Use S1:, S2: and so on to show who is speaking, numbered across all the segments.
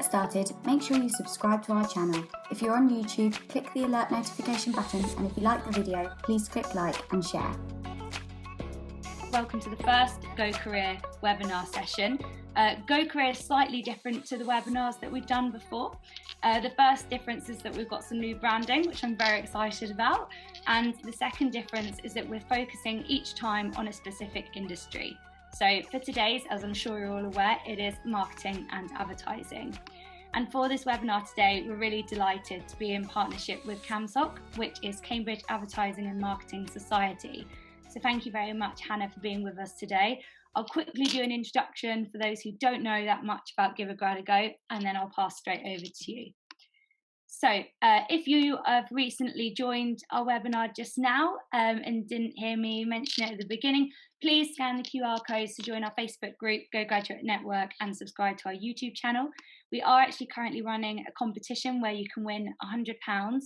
S1: started, make sure you subscribe to our channel. If you're on YouTube, click the alert notification button, and if you like the video, please click like and share.
S2: Welcome to the first Go Career webinar session. Go Career is slightly different to the webinars that we've done before. The first difference is that we've got some new branding, which I'm very excited about. And the second difference is that we're focusing each time on a specific industry. So for today's, as I'm sure you're all aware, it is marketing and advertising. And for this webinar today, we're really delighted to be in partnership with CAMSOC, which is Cambridge Advertising and Marketing Society. So thank you very much, Hannah, for being with us today. I'll quickly do an introduction for those who don't know that much about Give a Grad a Go, and then I'll pass straight over to you. So if you have recently joined our webinar just now and didn't hear me mention it at the beginning, please scan the QR codes to join our Facebook group, Go Graduate Network, and subscribe to our YouTube channel. We are actually currently running a competition where you can win £100.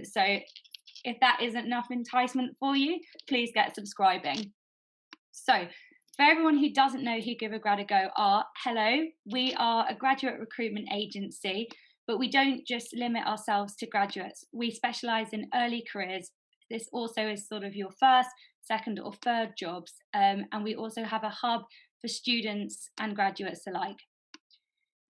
S2: So if that isn't enough enticement for you, please get subscribing. So for everyone who doesn't know who Give a Grad a Go are, hello, we are a graduate recruitment agency, but we don't just limit ourselves to graduates. We specialise in early careers. This also is sort of your first, second or third jobs. And we also have a hub for students and graduates alike.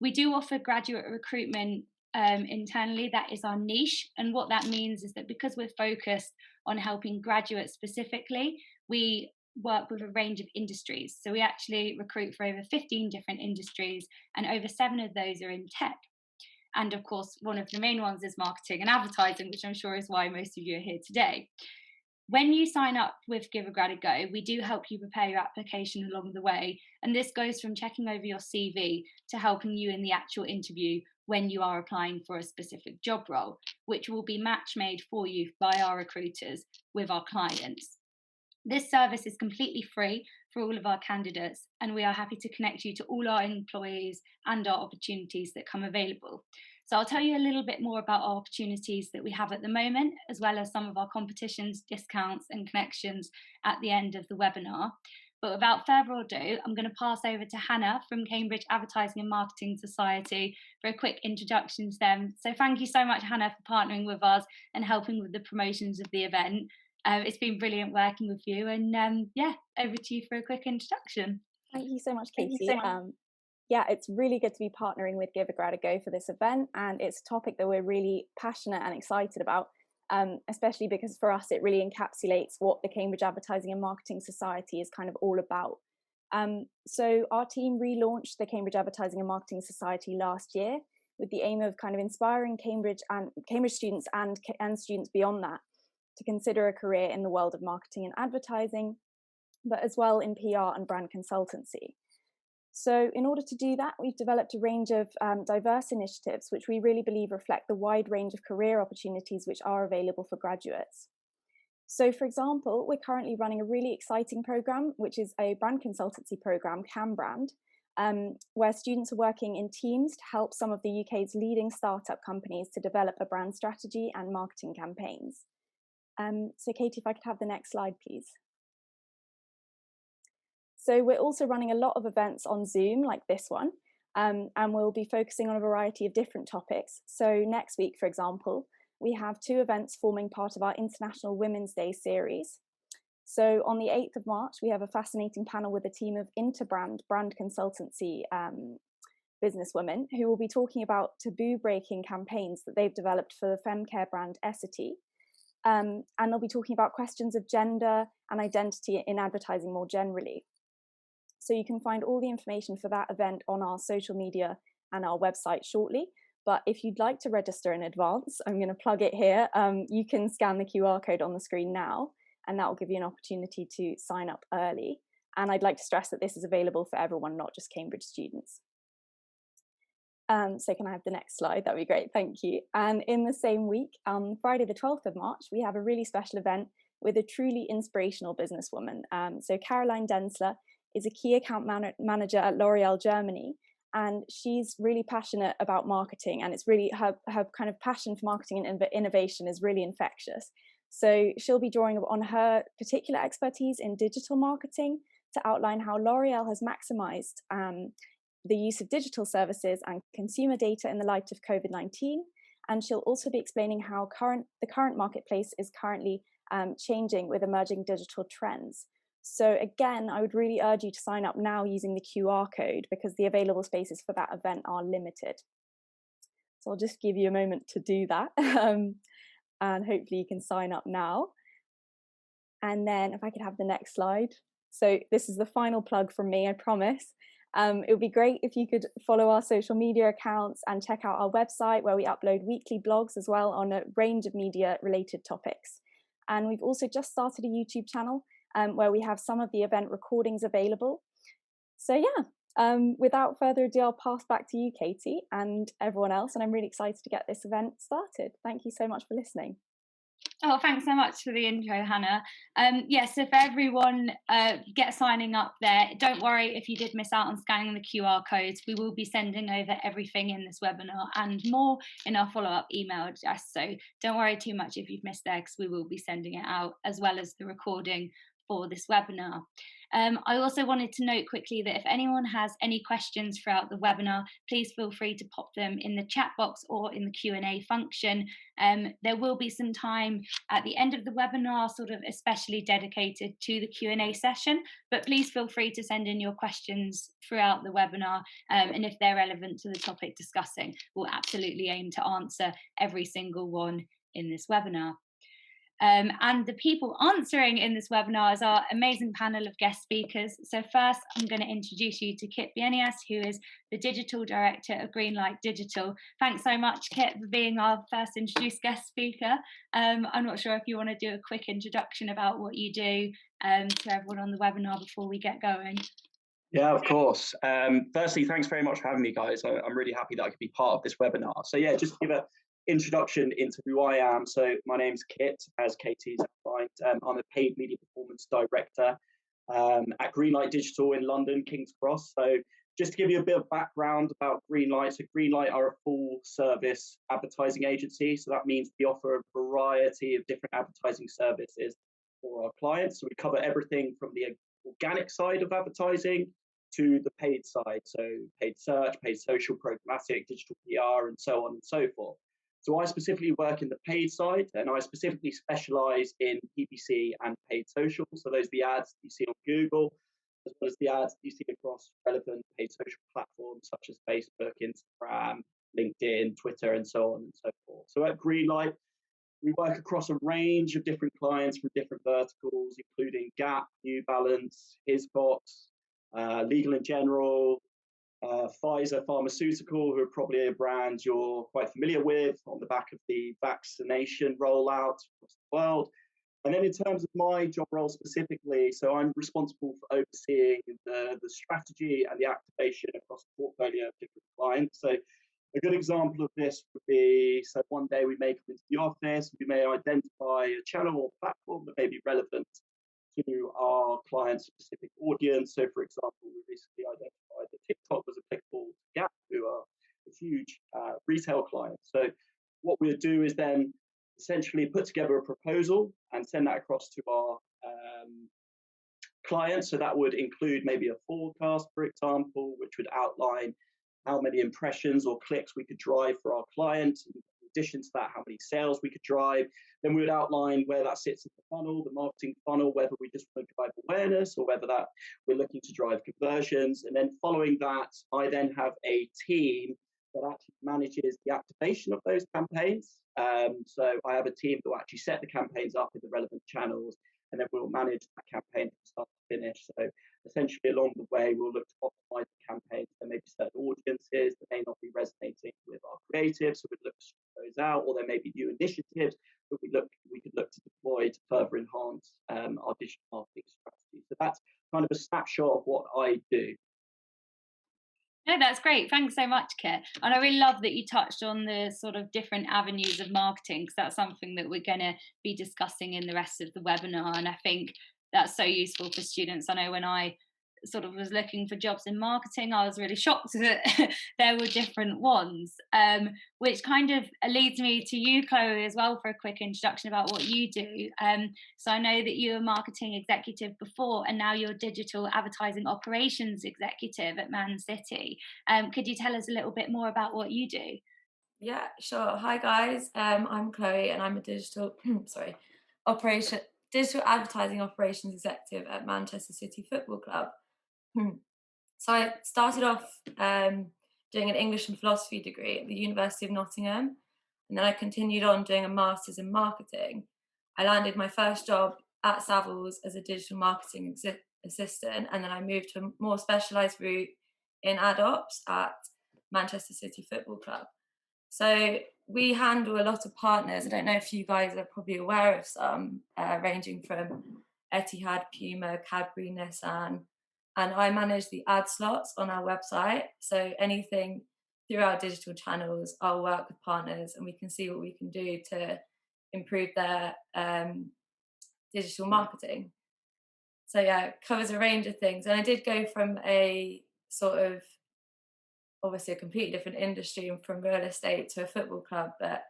S2: We do offer graduate recruitment internally. That is our niche. And what that means is that because we're focused on helping graduates specifically, we work with a range of industries. So we actually recruit for over 15 different industries, and over 7 of those are in tech. And of course, one of the main ones is marketing and advertising, which I'm sure is why most of you are here today. When you sign up with Give a Grad a Go, we do help you prepare your application along the way. And this goes from checking over your CV to helping you in the actual interview when you are applying for a specific job role, which will be match made for you by our recruiters with our clients. This service is completely free for all of our candidates, and we are happy to connect you to all our employees and our opportunities that come available. So I'll tell you a little bit more about our opportunities that we have at the moment, as well as some of our competitions, discounts and connections at the end of the webinar. But without further ado, I'm going to pass over to Hannah from Cambridge Advertising and Marketing Society for a quick introduction to them. So thank you so much, Hannah, for partnering with us and helping with the promotions of the event. It's been brilliant working with you, and over to you for a quick introduction.
S3: Thank you so much, Katie. It's really good to be partnering with Give a Grad a Go for this event, and it's a topic that we're really passionate and excited about, especially because for us it really encapsulates what the Cambridge Advertising and Marketing Society is kind of all about. So our team relaunched the Cambridge Advertising and Marketing Society last year with the aim of kind of inspiring Cambridge students and students beyond that to consider a career in the world of marketing and advertising, but as well in PR and brand consultancy. So in order to do that, we've developed a range of diverse initiatives, which we really believe reflect the wide range of career opportunities which are available for graduates. So for example, we're currently running a really exciting program, which is a brand consultancy program, CamBrand, where students are working in teams to help some of the UK's leading startup companies to develop a brand strategy and marketing campaigns. So Katie, if I could have the next slide, please. So we're also running a lot of events on Zoom like this one, and we'll be focusing on a variety of different topics. So next week, for example, we have 2 events forming part of our International Women's Day series. So on the 8th of March, we have a fascinating panel with a team of Interbrand brand consultancy businesswomen who will be talking about taboo-breaking campaigns that they've developed for the femcare brand Essity. And they'll be talking about questions of gender and identity in advertising more generally. So you can find all the information for that event on our social media and our website shortly. But if you'd like to register in advance, I'm going to plug it here. You can scan the QR code on the screen now, and that will give you an opportunity to sign up early. And I'd like to stress that this is available for everyone, not just Cambridge students. So can I have the next slide? That'd be great, thank you. And in the same week, Friday the 12th of March, we have a really special event with a truly inspirational businesswoman. So Caroline Denzel is a key account manager at L'Oreal Germany, and she's really passionate about marketing, and it's really her kind of passion for marketing and innovation is really infectious. So she'll be drawing on her particular expertise in digital marketing to outline how L'Oreal has maximized the use of digital services and consumer data in the light of COVID-19. And she'll also be explaining how the current marketplace is currently changing with emerging digital trends. So again, I would really urge you to sign up now using the QR code, because the available spaces for that event are limited. So I'll just give you a moment to do that. And hopefully you can sign up now. And then if I could have the next slide. So this is the final plug from me, I promise. It would be great if you could follow our social media accounts and check out our website, where we upload weekly blogs as well on a range of media related topics. And we've also just started a YouTube channel where we have some of the event recordings available. So yeah, without further ado, I'll pass back to you, Katie, and everyone else. And I'm really excited to get this event started. Thank you so much for listening.
S2: Oh, thanks so much for the intro, Hannah. Yes, so for everyone, get signing up there. Don't worry if you did miss out on scanning the QR codes. We will be sending over everything in this webinar and more in our follow-up email address. So don't worry too much if you've missed there, because we will be sending it out, as well as the recording for this webinar. I also wanted to note quickly that if anyone has any questions throughout the webinar, please feel free to pop them in the chat box or in the Q&A function. There will be some time at the end of the webinar, sort of especially dedicated to the Q&A session, but please feel free to send in your questions throughout the webinar, and if they're relevant to the topic discussing, we'll absolutely aim to answer every single one in this webinar. And the people answering in this webinar is our amazing panel of guest speakers. So first, I'm going to introduce you to Kit Bienias, who is the Digital Director of Greenlight Digital. Thanks so much, Kit, for being our first introduced guest speaker. I'm not sure if you want to do a quick introduction about what you do to everyone on the webinar before we get going.
S4: Yeah, of course. Firstly, thanks very much for having me, guys. I'm really happy that I could be part of this webinar. So yeah, just to give a introduction into who I am. So my name's Kit, as Katie's outlined. I'm a paid media performance director at Greenlight Digital in London, King's Cross. So just to give you a bit of background about Greenlight. So Greenlight are a full service advertising agency. So that means we offer a variety of different advertising services for our clients. So we cover everything from the organic side of advertising to the paid side. So paid search, paid social, programmatic, digital PR, and so on and so forth. So I specifically work in the paid side, and I specifically specialize in PPC and paid social. So those are the ads you see on Google, as well as the ads you see across relevant paid social platforms such as Facebook, Instagram, LinkedIn, Twitter, and so on and so forth. So at Greenlight, we work across a range of different clients from different verticals, including Gap, New Balance, Hubspot, Legal & General, Pfizer Pharmaceutical, who are probably a brand you're quite familiar with on the back of the vaccination rollout across the world. And then in terms of my job role specifically, so I'm responsible for overseeing the strategy and the activation across a portfolio of different clients. So a good example of this would be, so one day we may come into the office, we may identify a channel or platform that may be relevant to our client's specific audience. So for example, we recently identified that TikTok was applicable to Gap, who are a huge retail client. So what we'll do is then essentially put together a proposal and send that across to our clients. So that would include maybe a forecast, for example, which would outline how many impressions or clicks we could drive for our client. In addition to that, how many sales we could drive. Then we would outline where that sits in the funnel, the marketing funnel, whether we just want to drive awareness or whether that we're looking to drive conversions. And then following that, I then have a team that actually manages the activation of those campaigns. So I have a team that will actually set the campaigns up in the relevant channels, and then we'll manage that campaign from start to finish. So essentially along the way, we'll look to optimize the campaigns. There may be certain audiences that may not be resonating with our creatives, so we'd look to sort those out, or there may be new initiatives that we could look to deploy to further enhance our digital marketing strategy. So that's kind of a snapshot of what I do.
S2: No, that's great. Thanks so much, Kit. And I really love that you touched on the sort of different avenues of marketing, because that's something that we're going to be discussing in the rest of the webinar. And I think that's so useful for students. I know when I sort of was looking for jobs in marketing, I was really shocked that there were different ones, which kind of leads me to you, Chloe, as well, for a quick introduction about what you do. So I know that you were marketing executive before, and now you're digital advertising operations executive at ManCity. Could you tell us a little bit more about what you do?
S5: Yeah, sure. Hi guys, I'm Chloe and I'm a digital digital advertising operations executive at Manchester City Football Club. So I started off doing an English and philosophy degree at the University of Nottingham, and then I continued on doing a master's in marketing. I landed my first job at Savills as a digital marketing assistant, and then I moved to a more specialised route in Adwords at Manchester City Football Club. So we handle a lot of partners. I don't know if you guys are probably aware of some, ranging from Etihad, Puma, Cadbury, Nissan, and I manage the ad slots on our website. So anything through our digital channels, I'll work with partners and we can see what we can do to improve their digital marketing. So yeah, it covers a range of things. And I did go from a sort of, obviously a completely different industry and from real estate to a football club, but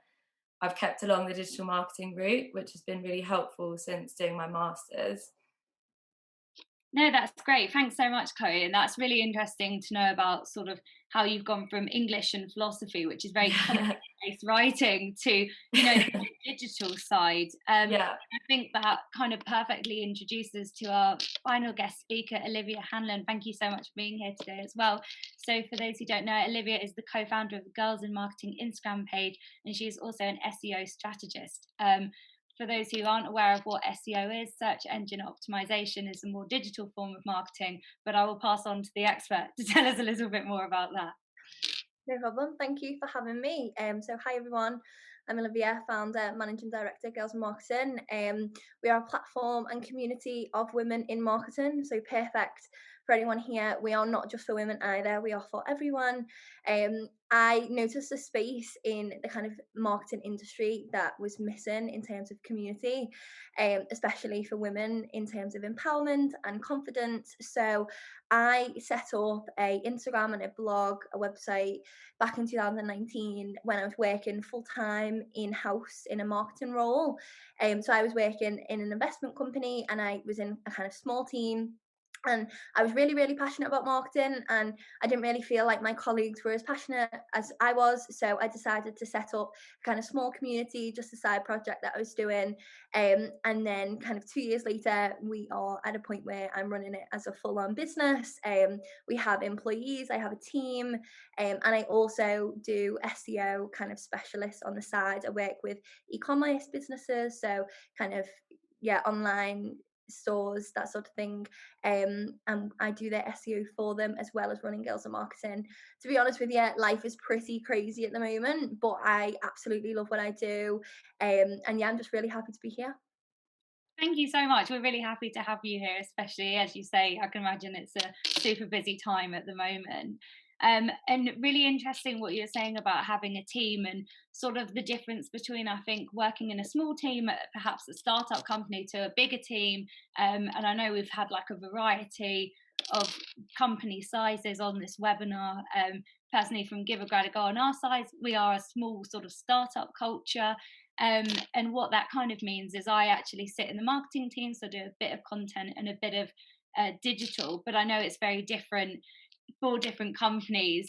S5: I've kept along the digital marketing route, which has been really helpful since doing my master's.
S2: No, that's great. Thanks so much, Chloe. And that's really interesting to know about sort of how you've gone from English and philosophy, which is very content-based writing, to, the digital side. I think that kind of perfectly introduces to our final guest speaker, Olivia Hanlon. Thank you so much for being here today as well. So for those who don't know, Olivia is the co-founder of the Girls in Marketing Instagram page, and she's also an SEO strategist. For those who aren't aware of what SEO is, search engine optimization is a more digital form of marketing, but I will pass on to the expert to tell us a little bit more about that.
S6: No problem. Thank you for having me. So hi everyone. I'm Olivia, founder, managing director, Girls in Marketing. We are a platform and community of women in marketing, so perfect for anyone here. We are not just for women either, we are for everyone. I noticed a space in the kind of marketing industry that was missing in terms of community, especially for women in terms of empowerment and confidence. So I set up a Instagram and a blog, a website back in 2019 when I was working full-time in-house in a marketing role. So I was working in an investment company and I was in a kind of small team. And I was really, really passionate about marketing, and I didn't really feel like my colleagues were as passionate as I was. So I decided to set up a kind of small community, just a side project that I was doing. And then kind of 2 years later, we are at a point where I'm running it as a full-on business. We have employees, I have a team, and I also do SEO kind of specialists on the side. I work with e-commerce businesses, so kind of, online stores, that sort of thing, and I do their SEO for them as well as running Girls in Marketing. To be honest with you, life is pretty crazy at the moment, but I absolutely love what I do, and I'm just really happy to be here.
S2: Thank you so much. We're really happy to have you here, especially, as you say, I can imagine it's a super busy time at the moment. And really interesting what you're saying about having a team and sort of the difference between, I think, working in a small team at perhaps a startup company to a bigger team. And I know we've had like a variety of company sizes on this webinar. Personally, from Give a Grad a Go on our side, we are a small sort of startup culture. And what that kind of means is I actually sit in the marketing team, so do a bit of content and a bit of digital, but I know it's very different for different companies.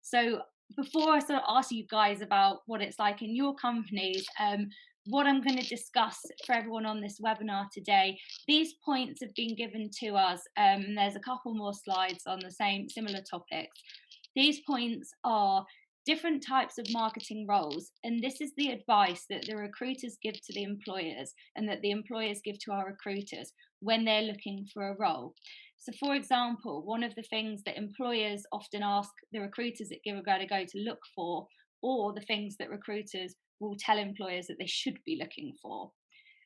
S2: So before I sort of ask you guys about what it's like in your companies, what I'm going to discuss for everyone on this webinar today, these points have been given to us. There's a couple more slides on the similar topics. These points are different types of marketing roles, and this is the advice that the recruiters give to the employers and that the employers give to our recruiters when they're looking for a role. So for example, one of the things that employers often ask the recruiters at Give a Grad a Go to look for, or the things that recruiters will tell employers that they should be looking for.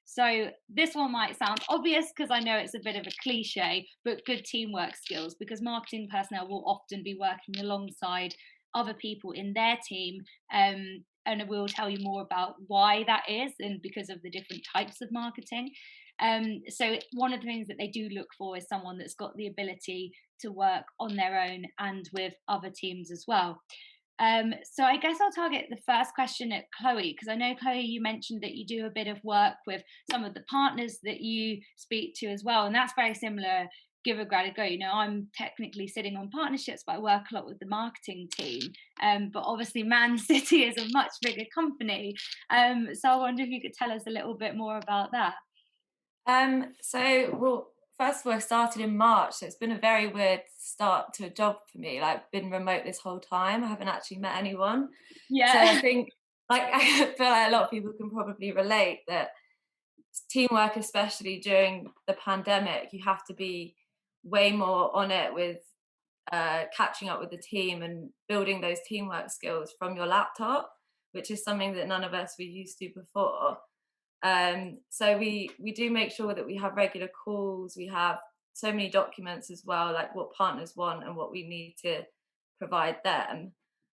S2: So this one might sound obvious because I know it's a bit of a cliche, but good teamwork skills, because marketing personnel will often be working alongside other people in their team, and we'll tell you more about why that is and because of the different types of marketing. So one of the things that they do look for is someone that's got the ability to work on their own and with other teams as well. So I guess I'll target the first question at Chloe, because I know, Chloe, you mentioned that you do a bit of work with some of the partners that you speak to as well, and that's very similar. Give a Grad a go. You know, I'm technically sitting on partnerships, but I work a lot with the marketing team. But obviously, ManCity is a much bigger company. So I wonder if you could tell us a little bit more about that.
S5: Well, first of all, I started in March, so it's been a very weird start to a job for me. Like, I've been remote this whole time. I haven't actually met anyone.
S2: Yeah.
S5: So I think, like, I feel like a lot of people can probably relate that teamwork, especially during the pandemic, you have to be way more on it with catching up with the team and building those teamwork skills from your laptop, which is something that none of us were used to before. So we do make sure that we have regular calls. We have so many documents as well, like what partners want and what we need to provide them.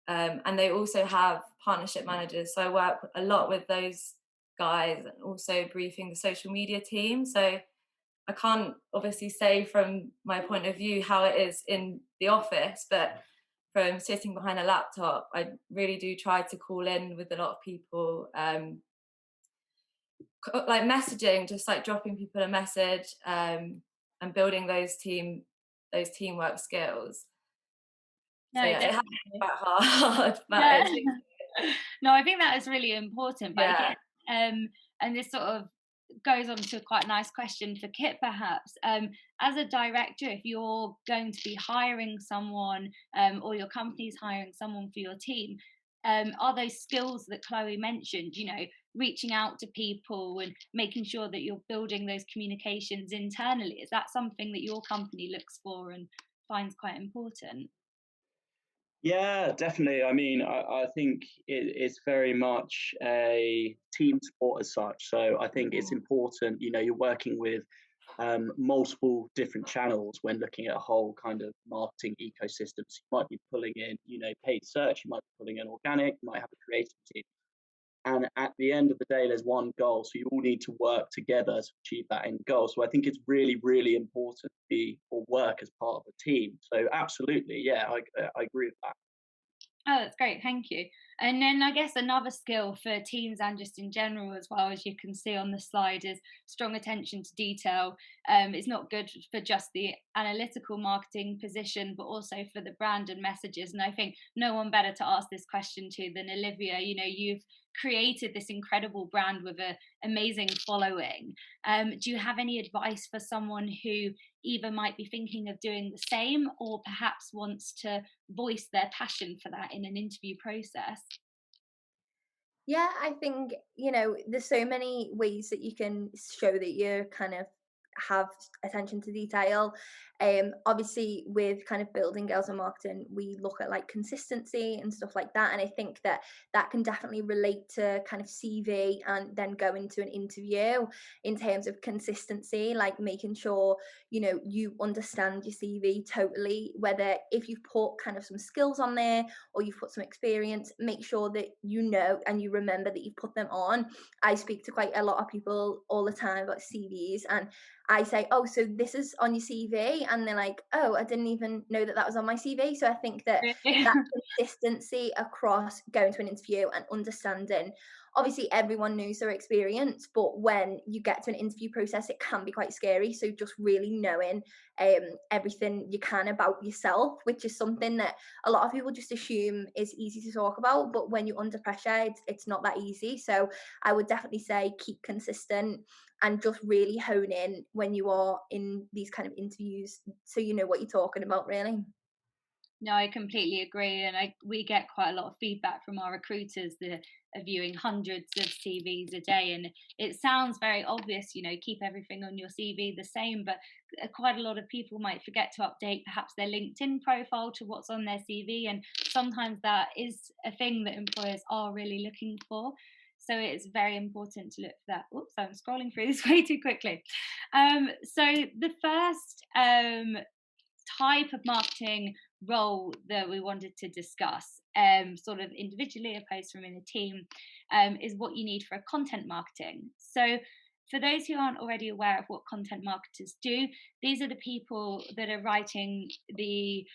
S5: And they also have partnership managers. So I work a lot with those guys and also briefing the social media team. So I can't obviously say from my point of view how it is in the office, but from sitting behind a laptop, I really do try to call in with a lot of people, like messaging, just like dropping people a message, and building those teamwork skills.
S2: No,
S5: so yeah, it has been quite hard, but
S2: yeah.
S5: it's
S2: No, I think that is really important. But
S5: yeah.
S2: again, and this sort of goes on to quite a nice question for Kit, perhaps. As a director, if you're going to be hiring someone, or your company's hiring someone for your team, are those skills that Chloe mentioned, you know, reaching out to people and making sure that you're building those communications internally, is that something that your company looks for and finds quite important?
S4: Yeah, definitely. I mean, I think it's very much a team sport as such. So I think it's important, you know, you're working with multiple different channels when looking at a whole kind of marketing ecosystem. So you might be pulling in, you know, paid search, you might be pulling in organic, you might have a creative team. And at the end of the day, there's one goal. So you all need to work together to achieve that end goal. So I think it's really, really important to be or work as part of a team. So absolutely, yeah, I agree with that.
S2: Oh, that's great. Thank you. And then I guess another skill for teams and just in general as well, as you can see on the slide, is strong attention to detail. It's not good for just the analytical marketing position, but also for the brand and messages. And I think no one better to ask this question to than Olivia. You know, you've created this incredible brand with an amazing following. Do you have any advice for someone who either might be thinking of doing the same or perhaps wants to voice their passion for that in an interview process?
S6: Yeah, I think, you know, there's so many ways that you can show that you kind of have attention to detail. Obviously with kind of building girls in marketing, we look at like consistency and stuff like that. And I think that that can definitely relate to kind of CV and then go into an interview in terms of consistency, like making sure, you know, you understand your CV totally, whether if you've put kind of some skills on there or you've put some experience, make sure that you know and you remember that you've put them on. I speak to quite a lot of people all the time about CVs, and I say, oh, so this is on your CV, and they're like, oh, I didn't even know that that was on my CV. So I think that that consistency across going to an interview and understanding, obviously everyone knows their experience, but when you get to an interview process, it can be quite scary. So just really knowing everything you can about yourself, which is something that a lot of people just assume is easy to talk about, but when you're under pressure, it's not that easy. So I would definitely say keep consistent and just really hone in when you are in these kind of interviews so you know what you're talking about, really.
S2: No, I completely agree, and we get quite a lot of feedback from our recruiters that are viewing hundreds of CVs a day, and it sounds very obvious, you know, keep everything on your CV the same, but quite a lot of people might forget to update perhaps their LinkedIn profile to what's on their CV, and sometimes that is a thing that employers are really looking for. So it's very important to look for that. Oops, I'm scrolling through this way too quickly. So the first type of marketing role that we wanted to discuss, sort of individually opposed from in a team, is what you need for a content marketing. So for those who aren't already aware of what content marketers do, these are the people that are writing the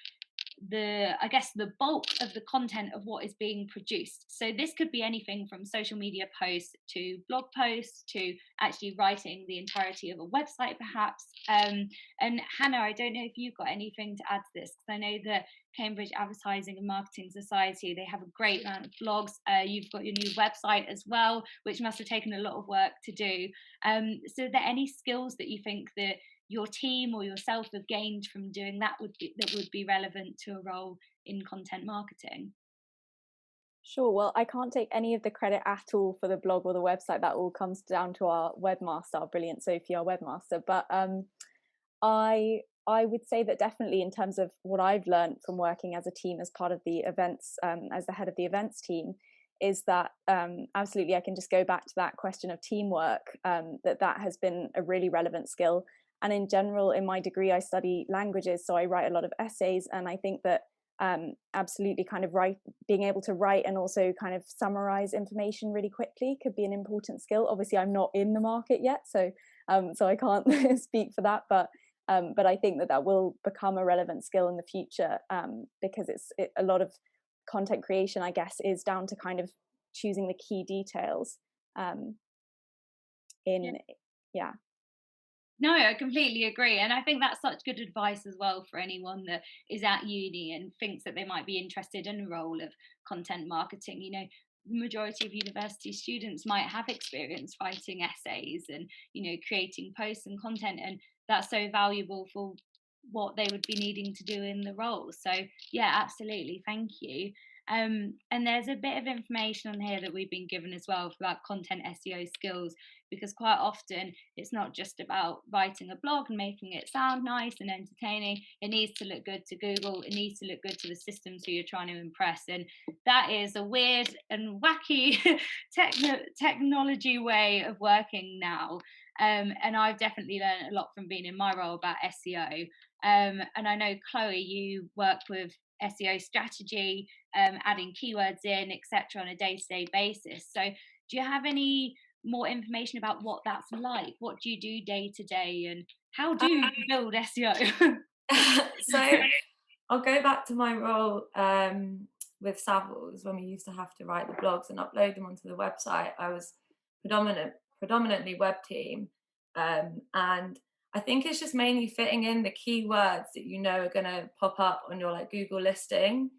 S2: I guess the bulk of the content of what is being produced. So this could be anything from social media posts to blog posts to actually writing the entirety of a website perhaps. And Hannah, I don't know if you've got anything to add to this, because I know that Cambridge Advertising and Marketing Society, they have a great amount of blogs. You've got your new website as well, which must have taken a lot of work to do. So are there any skills that you think that your team or yourself have gained from doing that would be relevant to a role in content marketing?
S3: Sure. Well, I can't take any of the credit at all for the blog or the website. That all comes down to our webmaster, our brilliant Sophie, our webmaster. But I would say that definitely in terms of what I've learned from working as a team as part of the events, as the head of the events team, is that absolutely I can just go back to that question of teamwork, that has been a really relevant skill. And in general, in my degree, I study languages, so I write a lot of essays. And I think that absolutely kind of being able to write and also kind of summarize information really quickly could be an important skill. Obviously, I'm not in the market yet, so I can't speak for that. But I think that will become a relevant skill in the future, because a lot of content creation, I guess, is down to kind of choosing the key details. Yeah.
S2: No, I completely agree. And I think that's such good advice as well for anyone that is at uni and thinks that they might be interested in a role of content marketing. You know, the majority of university students might have experience writing essays and, you know, creating posts and content. And that's so valuable for what they would be needing to do in the role. So, yeah, absolutely. Thank you. And there's a bit of information on here that we've been given as well about content SEO skills, because quite often it's not just about writing a blog and making it sound nice and entertaining. It needs to look good to Google. It needs to look good to the systems who you're trying to impress. And that is a weird and wacky technology way of working now. And I've definitely learned a lot from being in my role about SEO. And I know, Chloe, you work with SEO strategy, adding keywords in, etc., on a day-to-day basis. So do you have any more information about what that's like? What do you do day to day, and how do you build SEO?
S5: So I'll go back to my role with Savills when we used to have to write the blogs and upload them onto the website. I was predominantly web team, and I think it's just mainly fitting in the keywords that you know are going to pop up on your like Google listing.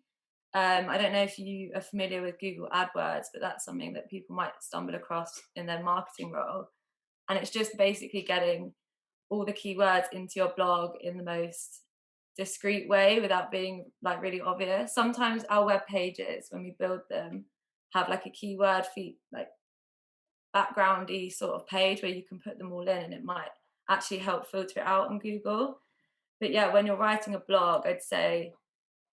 S5: I don't know if you are familiar with Google Adwords, but that's something that people might stumble across in their marketing role. And it's just basically getting all the keywords into your blog in the most discreet way without being like really obvious. Sometimes our web pages, when we build them, have like a keyword feed, like backgroundy sort of page where you can put them all in, and it might actually help filter it out on Google. But yeah, when you're writing a blog, I'd say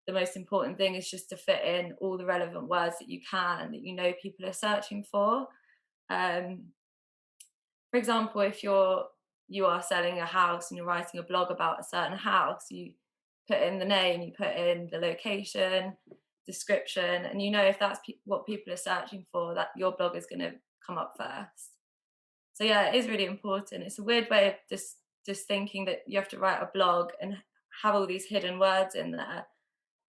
S5: the most important thing is just to fit in all the relevant words that you can, that you know people are searching for. For example, if you are selling a house and you're writing a blog about a certain house, you put in the name, you put in the location, description, and you know if that's what people are searching for, that your blog is going to come up first. So yeah, it is really important. It's a weird way of just thinking that you have to write a blog and have all these hidden words in there,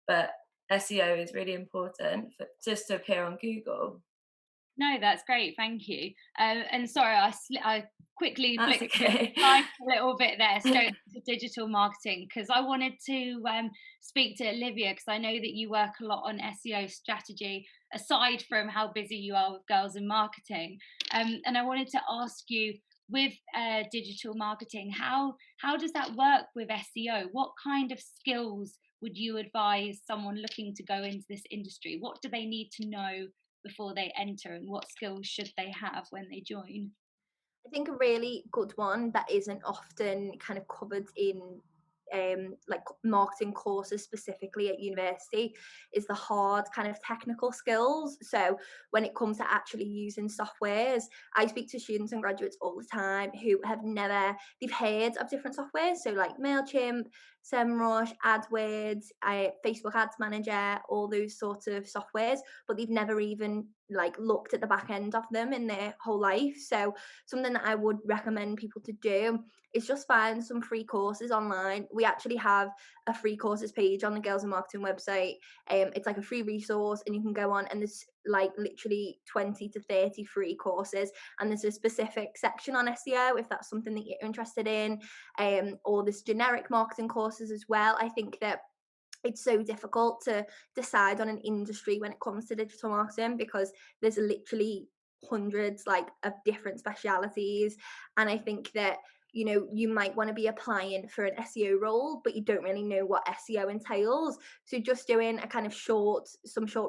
S5: but SEO is really important just to appear on Google.
S2: No, that's great, thank you. And sorry, I quickly flicked a little bit there, straight to digital marketing, because I wanted to speak to Olivia, because I know that you work a lot on SEO strategy, aside from how busy you are with Girls in Marketing. And I wanted to ask you, with digital marketing, how does that work with SEO? What kind of skills would you advise someone looking to go into this industry? What do they need to know before they enter, and what skills should they have when they join?
S6: I think a really good one that isn't often kind of covered in like marketing courses specifically at university is the hard kind of technical skills. So when it comes to actually using softwares, I speak to students and graduates all the time who have they've heard of different softwares, so like MailChimp, SEMrush, AdWords, Facebook Ads Manager, all those sorts of softwares, but they've never even like looked at the back end of them in their whole life. So something that I would recommend people to do is just find some free courses online. We actually have a free courses page on the Girls in Marketing website. It's like a free resource, and you can go on, and there's like literally 20 to 30 free courses, and there's a specific section on SEO if that's something that you're interested in, or there's generic marketing courses as well. I think that it's so difficult to decide on an industry when it comes to digital marketing, because there's literally hundreds like of different specialities. And I think that, you know, you might want to be applying for an SEO role, but you don't really know what SEO entails. So just doing a kind of short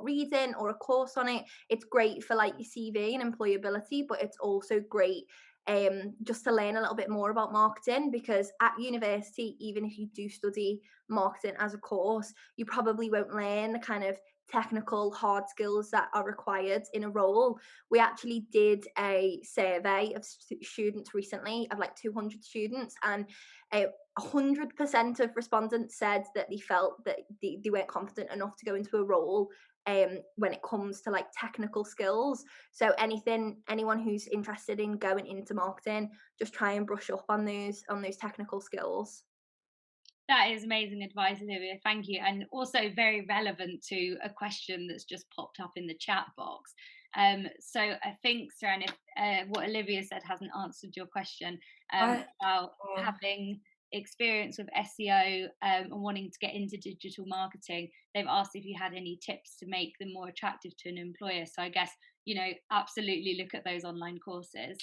S6: reading or a course on it, it's great for like your CV and employability, but it's also great just to learn a little bit more about marketing, because at university, even if you do study marketing as a course, you probably won't learn the kind of technical hard skills that are required in a role. We actually did a survey of students recently, of like 200 students, and 100% of respondents said that they felt that they weren't confident enough to go into a role when it comes to like technical skills. So anyone who's interested in going into marketing, just try and brush up on those technical skills.
S2: That is amazing advice, Olivia. Thank you. And also very relevant to a question that's just popped up in the chat box. So I think, Saran, if what Olivia said hasn't answered your question about having experience with SEO and wanting to get into digital marketing, they've asked if you had any tips to make them more attractive to an employer. So I guess, you know, absolutely look at those online courses.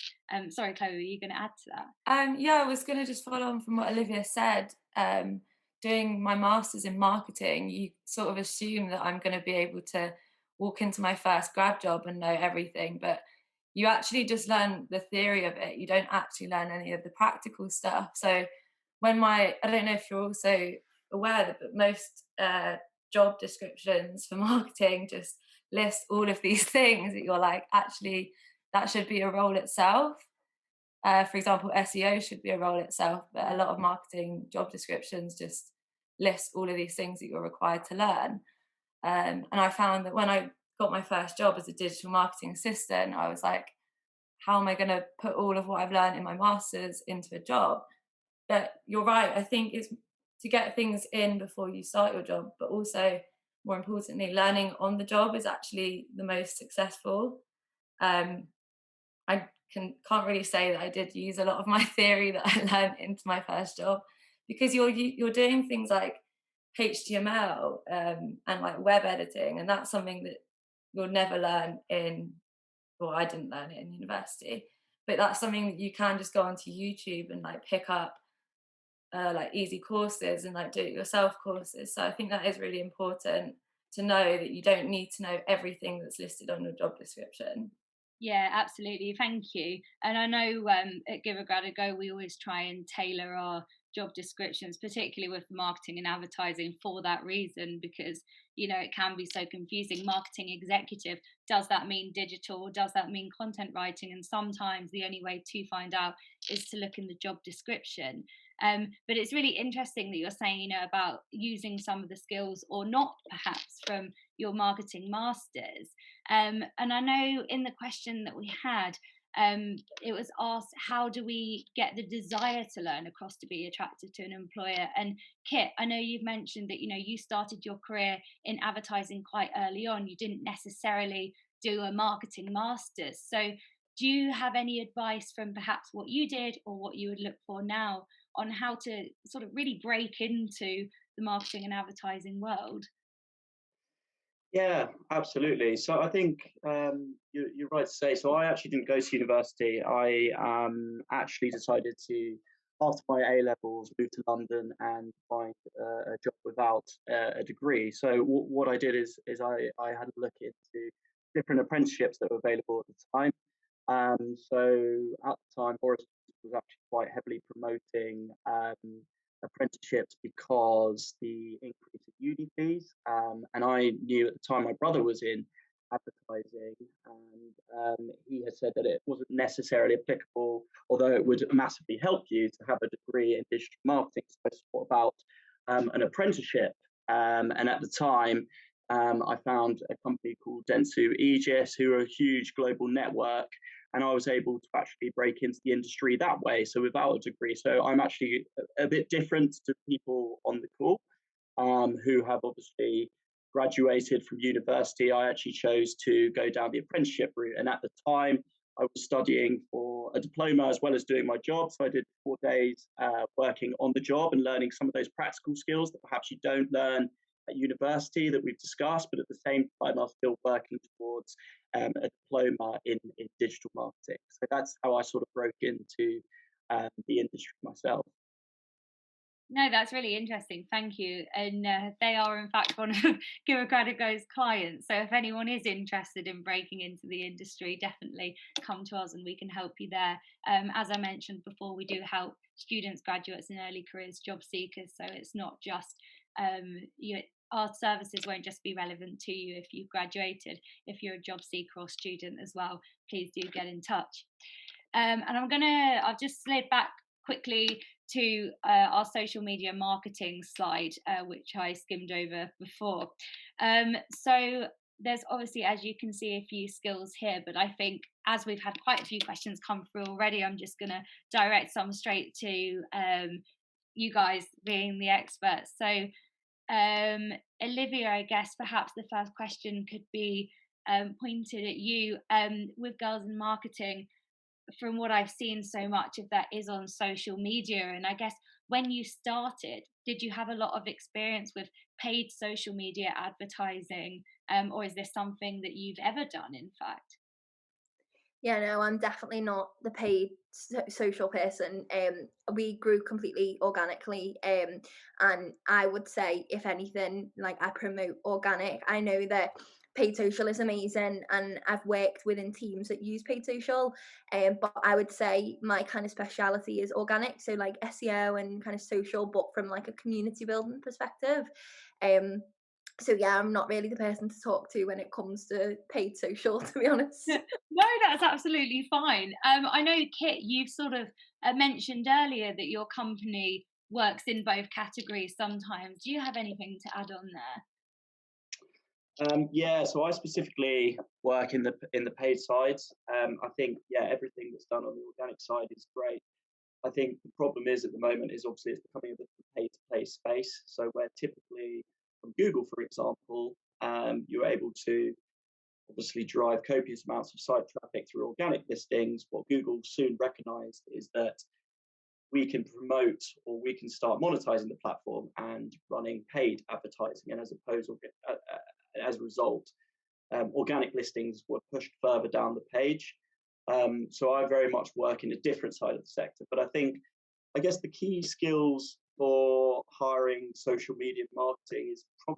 S2: Sorry, Chloe, were you going to add to that?
S5: Yeah, I was going to just follow on from what Olivia said. Doing my master's in marketing, you sort of assume that I'm going to be able to walk into my first grad job and know everything, but you actually just learn the theory of it. You don't actually learn any of the practical stuff. So when I don't know if you're also aware that, but most job descriptions for marketing just list all of these things that you're like, actually, that should be a role itself. For example, SEO should be a role itself, but a lot of marketing job descriptions just list all of these things that you're required to learn. And I found that when I got my first job as a digital marketing assistant, I was like, how am I going to put all of what I've learned in my master's into a job? But you're right. I think it's to get things in before you start your job, but also more importantly, learning on the job is actually the most successful. I can't really say that I did use a lot of my theory that I learned into my first job, because you're doing things like HTML and like web editing, and that's something that you'll never learn in, well, I didn't learn it in university, but that's something that you can just go onto YouTube and like pick up like easy courses and like do it yourself courses. So I think that is really important to know, that you don't need to know everything that's listed on your job description.
S2: Yeah, absolutely. Thank you. And I know at Give a Grad a Go, we always try and tailor our job descriptions, particularly with marketing and advertising, for that reason, because, you know, it can be so confusing. Marketing executive, does that mean digital? Does that mean content writing? And sometimes the only way to find out is to look in the job description. But it's really interesting that you're saying, you know, about using some of the skills or not perhaps from your marketing masters. And I know in the question that we had, it was asked, how do we get the desire to learn across to be attractive to an employer? And Kit, I know you've mentioned that, you know, you started your career in advertising quite early on. You didn't necessarily do a marketing master's. So do you have any advice from perhaps what you did or what you would look for now on how to sort of really break into the marketing and advertising world?
S4: Yeah, absolutely. So I think you're right to say. So I actually didn't go to university. I actually decided to, after my A levels, move to London and find a job without a degree. So what I did is I had a look into different apprenticeships that were available at the time. So at the time, Boris was actually quite heavily promoting apprenticeships because the increase in uni fees. And I knew at the time my brother was in advertising, and he had said that it wasn't necessarily applicable, although it would massively help you to have a degree in digital marketing. So I thought about an apprenticeship. And at the time, I found a company called Denzel Aegis, who are a huge global network, and I was able to actually break into the industry that way, so without a degree. So I'm actually a bit different to people on the call who have obviously graduated from university. I actually chose to go down the apprenticeship route, and at the time I was studying for a diploma as well as doing my job. So I did 4 days working on the job and learning some of those practical skills that perhaps you don't learn at university that we've discussed, but at the same time I was still working towards a diploma in digital marketing. So that's how I sort of broke into the industry myself.
S2: No, that's really interesting. Thank you. And they are, in fact, one of Give a Grad a Go's clients. So if anyone is interested in breaking into the industry, definitely come to us and we can help you there. As I mentioned before, we do help students, graduates, and early careers job seekers. So it's not just our services won't just be relevant to you if you've graduated. If you're a job seeker or student as well, please do get in touch. And I've just slid back quickly to our social media marketing slide, which I skimmed over before. So there's obviously, as you can see, a few skills here, but I think as we've had quite a few questions come through already, I'm just going to direct some straight to you guys being the experts. So Olivia, I guess perhaps the first question could be pointed at you. With Girls in Marketing, from what I've seen, so much of that is on social media. And I guess when you started, did you have a lot of experience with paid social media advertising? Or is this something that you've ever done, in fact?
S6: Yeah, no, I'm definitely not the paid social person. We grew completely organically. And I would say, if anything, like, I promote organic. I know that paid social is amazing, and I've worked within teams that use paid social, but I would say my kind of speciality is organic, so like SEO and kind of social, but from like a community building perspective. So yeah, I'm not really the person to talk to when it comes to paid social, to be honest.
S2: No, that's absolutely fine. I know, Kit, you've sort of mentioned earlier that your company works in both categories sometimes. Do you have anything to add on there?
S4: Yeah, so I specifically work in the paid sides. I think everything that's done on the organic side is great. I think the problem is at the moment is obviously it's becoming a bit of a pay-to-play space. So where typically from Google, for example, you're able to obviously drive copious amounts of site traffic through organic listings. What Google soon recognized is that we can promote, or we can start monetizing the platform and running paid advertising. And as a result, organic listings were pushed further down the page. So I very much work in a different side of the sector. But I guess the key skills for hiring social media marketing is I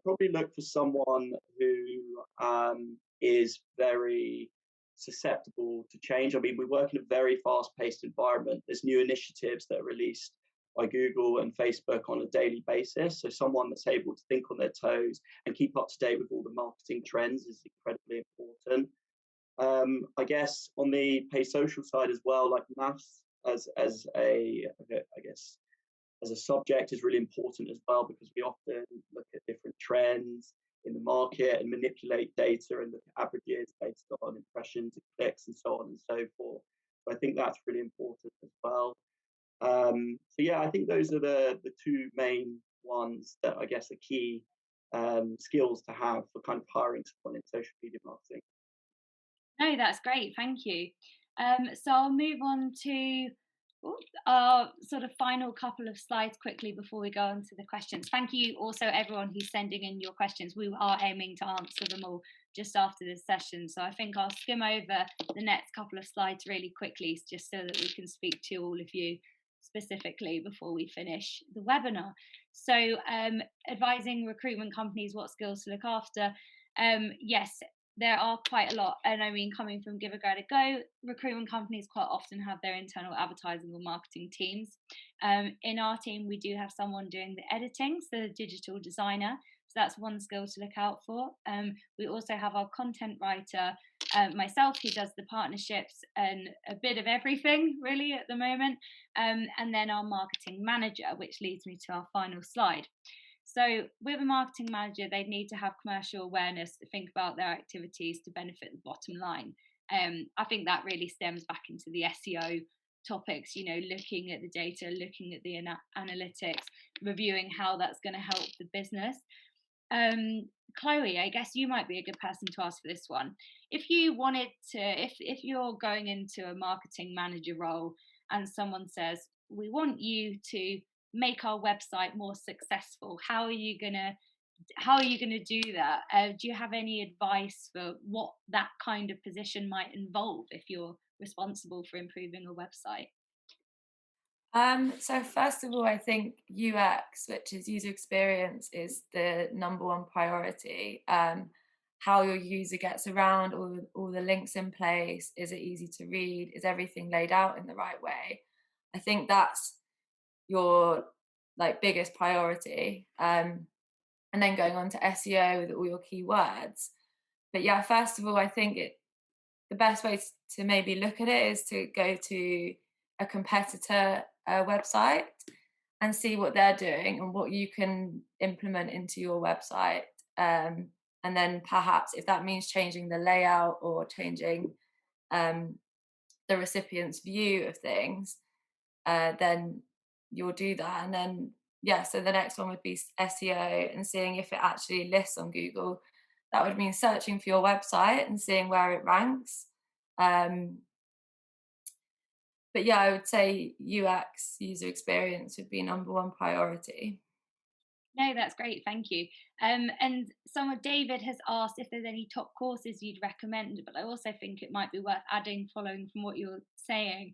S4: probably look for someone who is very susceptible to change. I mean, we work in a very fast-paced environment. There's new initiatives that are released by Google and Facebook on a daily basis. So someone that's able to think on their toes and keep up to date with all the marketing trends is incredibly important. I guess on the paid social side as well, like maths as a subject is really important as well, because we often look at different trends in the market and manipulate data and look at averages based on impressions and clicks and so on and so forth. So I think that's really important as well. So yeah, I think those are the two main ones that I guess are key skills to have for kind of hiring someone in social media marketing.
S2: No, that's great. Thank you. So I'll move on to our sort of final couple of slides quickly before we go on to the questions. Thank you also everyone who's sending in your questions. We are aiming to answer them all just after this session. So I think I'll skim over the next couple of slides really quickly, just so that we can speak to all of you specifically before we finish the webinar. So advising recruitment companies what skills to look after. Yes, there are quite a lot, and I mean, coming from Give a Grad a Go, recruitment companies quite often have their internal advertising or marketing teams. In our team, we do have someone doing the editing, so the digital designer. So that's one skill to look out for. We also have our content writer, myself, who does the partnerships and a bit of everything really at the moment, and then our marketing manager, which leads me to our final slide. So with a marketing manager, they need to have commercial awareness to think about their activities to benefit the bottom line. I think that really stems back into the SEO topics, looking at the data, looking at the analytics, reviewing how that's going to help the business. Chloe, I guess you might be a good person to ask for this one. If you wanted to, if you're going into a marketing manager role and someone says, we want you to make our website more successful, how are you gonna do that? Do you have any advice for what that kind of position might involve if you're responsible for improving a website?
S5: So first of all, I think UX, which is user experience, is the number one priority. How your user gets around, all the links in place, is it easy to read, is everything laid out in the right way? I think that's your biggest priority. And then going on to SEO with all your keywords. But yeah, first of all, I think the best way to maybe look at it is to go to a competitor website and see what they're doing and what you can implement into your website. And then perhaps if that means changing the layout or changing the recipient's view of things, then you'll do that. And then, so the next one would be SEO and seeing if it actually lists on Google. That would mean searching for your website and seeing where it ranks. But yeah, I would say UX, user experience, would be number one priority.
S2: No, that's great, thank you. And David has asked if there's any top courses you'd recommend, but I also think it might be worth adding, following from what you're saying.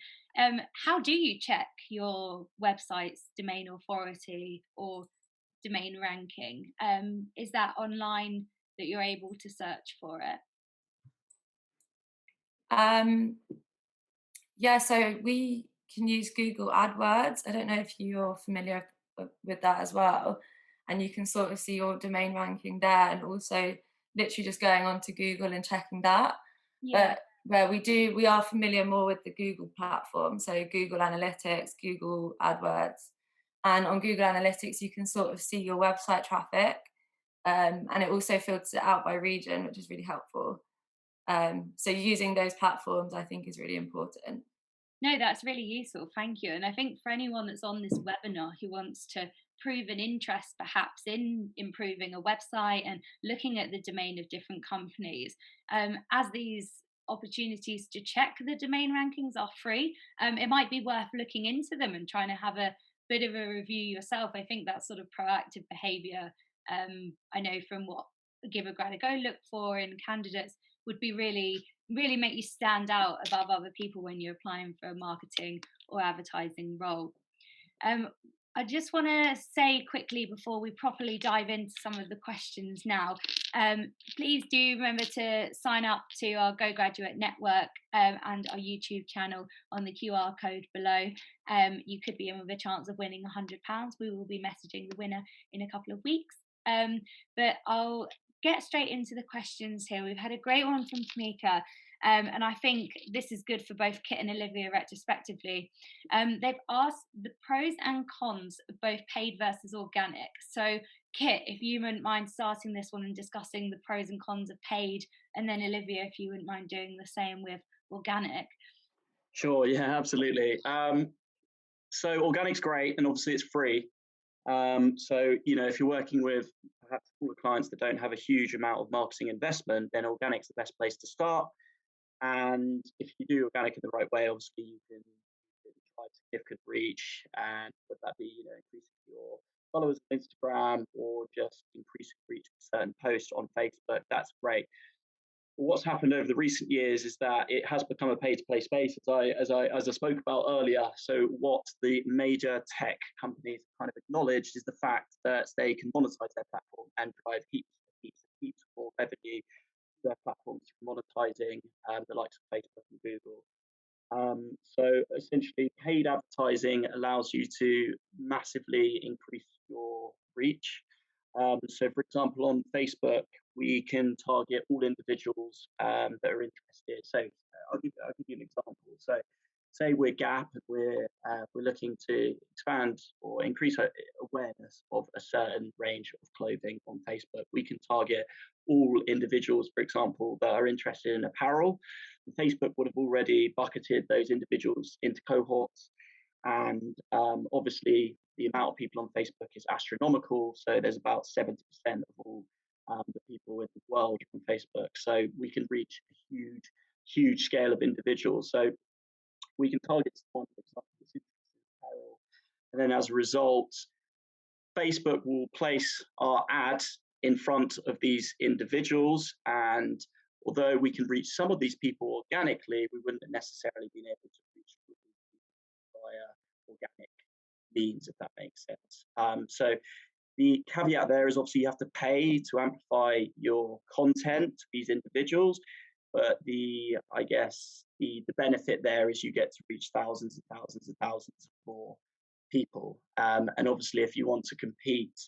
S2: How do you check your website's domain authority or domain ranking? Is that online that you're able to search for it?
S5: So we can use Google Adwords. I don't know if you're familiar with that as well. And you can sort of see your domain ranking there, and also literally just going on to Google and checking that.
S2: Yeah.
S5: But where we are familiar more with the Google platform, so Google Analytics, Google AdWords. And on Google Analytics, you can sort of see your website traffic, and it also filters it out by region, which is really helpful. So using those platforms, I think, is really important.
S2: No, that's really useful. Thank you. And I think for anyone that's on this webinar who wants to prove an interest perhaps in improving a website and looking at the domain of different companies, as these opportunities to check the domain rankings are free, it might be worth looking into them and trying to have a bit of a review yourself. I think that sort of proactive behavior, I know from what Give a Grad a Go look for in candidates, would be really make you stand out above other people when you're applying for a marketing or advertising role. I just want to say quickly before we properly dive into some of the questions now, please do remember to sign up to our Go Graduate Network and our YouTube channel on the QR code below. You could be in with a chance of winning £100. We will be messaging the winner in a couple of weeks. But I'll get straight into the questions here. We've had a great one from Tamika, and I think this is good for both Kit and Olivia retrospectively. They've asked the pros and cons of both paid versus organic. So Kit, if you wouldn't mind starting this one and discussing the pros and cons of paid, and then Olivia, if you wouldn't mind doing the same with organic.
S4: Sure, yeah, absolutely. So organic's great, and obviously it's free. So, if you're working with perhaps all the clients that don't have a huge amount of marketing investment, then organic's the best place to start. And if you do organic in the right way, obviously you can drive significant reach, and whether that be, increasing your followers on Instagram or just increasing reach of certain posts on Facebook, that's great. What's happened over the recent years is that it has become a pay-to-play space, as I spoke about earlier. So what the major tech companies kind of acknowledged is the fact that they can monetize their platform and drive heaps more revenue to their platforms through monetizing the likes of Facebook and Google. So essentially, paid advertising allows you to massively increase your reach. So, for example, on Facebook, we can target all individuals that are interested. So, I'll give you an example. So, say we're Gap and we're looking to expand or increase our awareness of a certain range of clothing on Facebook. We can target all individuals, for example, that are interested in apparel. And Facebook would have already bucketed those individuals into cohorts, and obviously the amount of people on Facebook is astronomical. So there's about 70% of all the people in the world on Facebook. So we can reach a huge scale of individuals. So we can target someone, for example, that's interested in apparel, and then as a result, Facebook will place our ad in front of these individuals. And although we can reach some of these people organically, we wouldn't necessarily be able to reach via organic means, if that makes sense. So the caveat there is obviously you have to pay to amplify your content to these individuals, but the benefit there is you get to reach thousands and thousands and thousands more people. And obviously, if you want to compete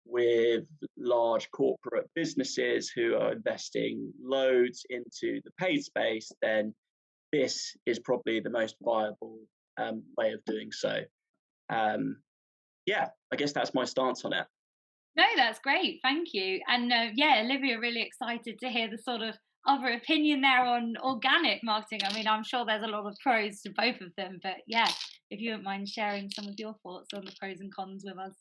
S4: with large corporate businesses who are investing loads into the paid space, then this is probably the most viable way of doing so. Yeah, I guess that's my stance on it.
S2: No, that's great. Thank you. And yeah, Olivia, really excited to hear the sort of other opinion there on organic marketing. I mean, I'm sure there's a lot of pros to both of them, but yeah, if you wouldn't mind sharing some of your thoughts on the pros and cons with us.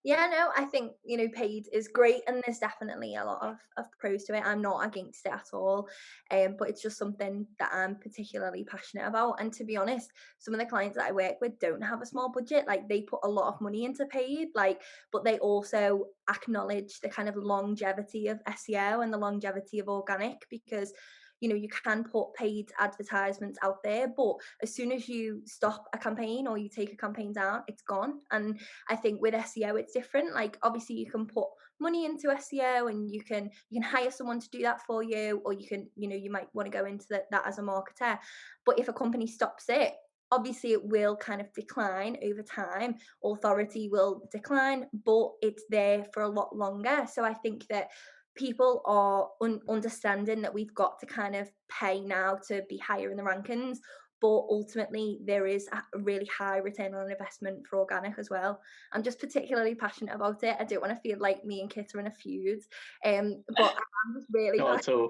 S6: Yeah, no, I think, paid is great, and there's definitely a lot of pros to it. I'm not against it at all, but it's just something that I'm particularly passionate about. And to be honest, some of the clients that I work with don't have a small budget. Like, they put a lot of money into paid, but they also acknowledge the kind of longevity of SEO and the longevity of organic, because you can put paid advertisements out there, but as soon as you stop a campaign or you take a campaign down, it's gone. And I think with SEO it's different. Like, obviously you can put money into SEO and you can hire someone to do that for you, or you can, you might want to go into that as a marketer. But if a company stops it, obviously it will kind of decline over time. Authority will decline, but it's there for a lot longer. So I think that people are understanding that we've got to kind of pay now to be higher in the rankings, but ultimately there is a really high return on investment for organic as well. I'm just particularly passionate about it. I don't want to feel like me and Kit are in a feud, but I'm just really
S4: not at all.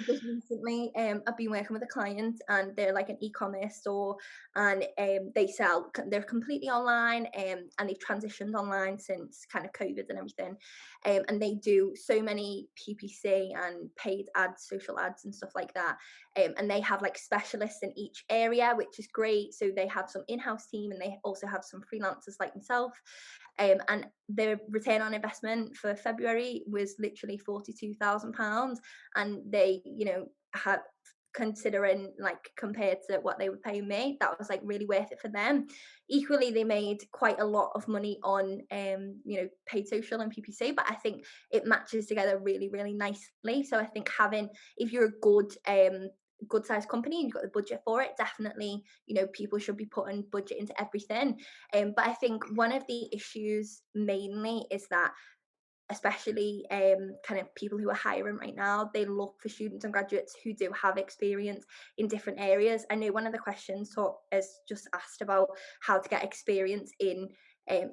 S6: Just recently I've been working with a client, and they're like an e-commerce store, and they're completely online, and they've transitioned online since kind of COVID and everything, and they do so many PPC and paid ads, social ads and stuff like that, and they have like specialists in each area, which is great. So they have some in-house team, and they also have some freelancers like myself, and their return on investment for February was literally £42,000, and they had, considering like compared to what they were paying me, that was like really worth it for them. Equally, they made quite a lot of money on paid social and PPC, but I think it matches together really, really nicely. So I think if you're a good sized company and you've got the budget for it, definitely people should be putting budget into everything. But I think one of the issues mainly is that, especially kind of people who are hiring right now, they look for students and graduates who do have experience in different areas. I know one of the questions is just asked about how to get experience in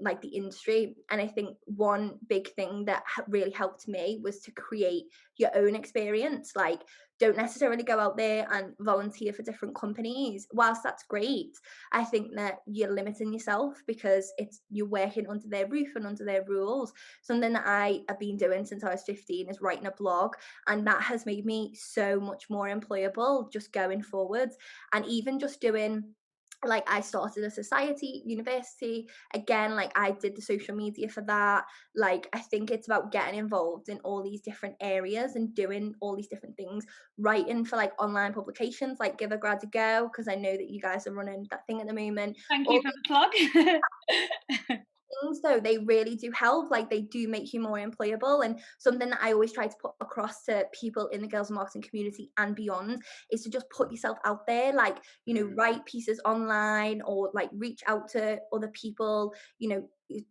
S6: like the industry, and I think one big thing that really helped me was to create your own experience. Like, don't necessarily go out there and volunteer for different companies. Whilst that's great, I think that you're limiting yourself, because you're working under their roof and under their rules. Something that I have been doing since I was 15 is writing a blog, and that has made me so much more employable just going forward. And even just doing, like, I started a society university again, like I did the social media for that. Like, I think it's about getting involved in all these different areas and doing all these different things, writing for like online publications like Give a Grad a Go, because I know that you guys are running that thing at the moment.
S2: Thank you for the plug.
S6: So they really do help. Like, they do make you more employable. And something that I always try to put across to people in the girls marketing community and beyond is to just put yourself out there. Like, write pieces online, or like reach out to other people,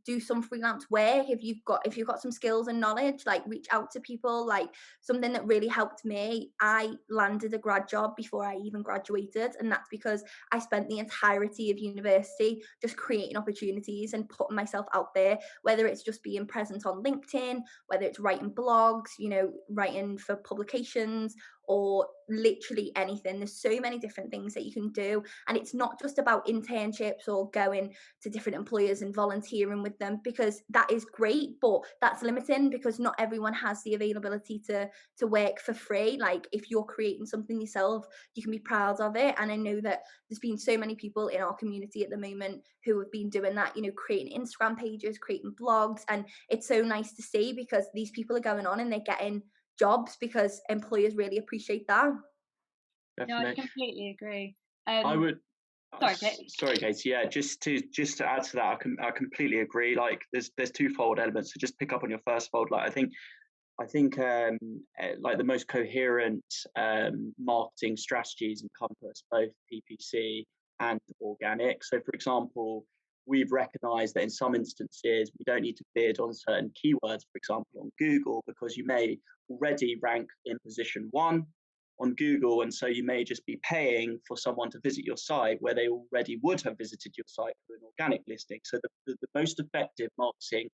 S6: do some freelance work. If you've got some skills and knowledge, like reach out to people. Like something that really helped me, I landed a grad job before I even graduated, and that's because I spent the entirety of university just creating opportunities and putting myself out there, whether it's just being present on LinkedIn, whether it's writing blogs, writing for publications, or literally anything. There's so many different things that you can do, and it's not just about internships or going to different employers and volunteering with them, because that is great, but that's limiting because not everyone has the availability to work for free. Like if you're creating something yourself, you can be proud of it. And I know that there's been so many people in our community at the moment who have been doing that, creating Instagram pages, creating blogs, and it's so nice to see because these people are going on and they're getting jobs because employers really appreciate that.
S4: Definitely.
S2: No, I completely agree.
S4: I would.
S2: Sorry, Katie.
S4: Sorry, Katie. Yeah, just to add to that, I completely agree. Like, there's twofold elements. So just pick up on your first fold. Like, I think like the most coherent marketing strategies encompass both PPC and organic. So, for example, we've recognized that in some instances we don't need to bid on certain keywords, for example, on Google, because you may already rank in position 1 on Google, and so you may just be paying for someone to visit your site where they already would have visited your site for an organic listing. So the most effective marketing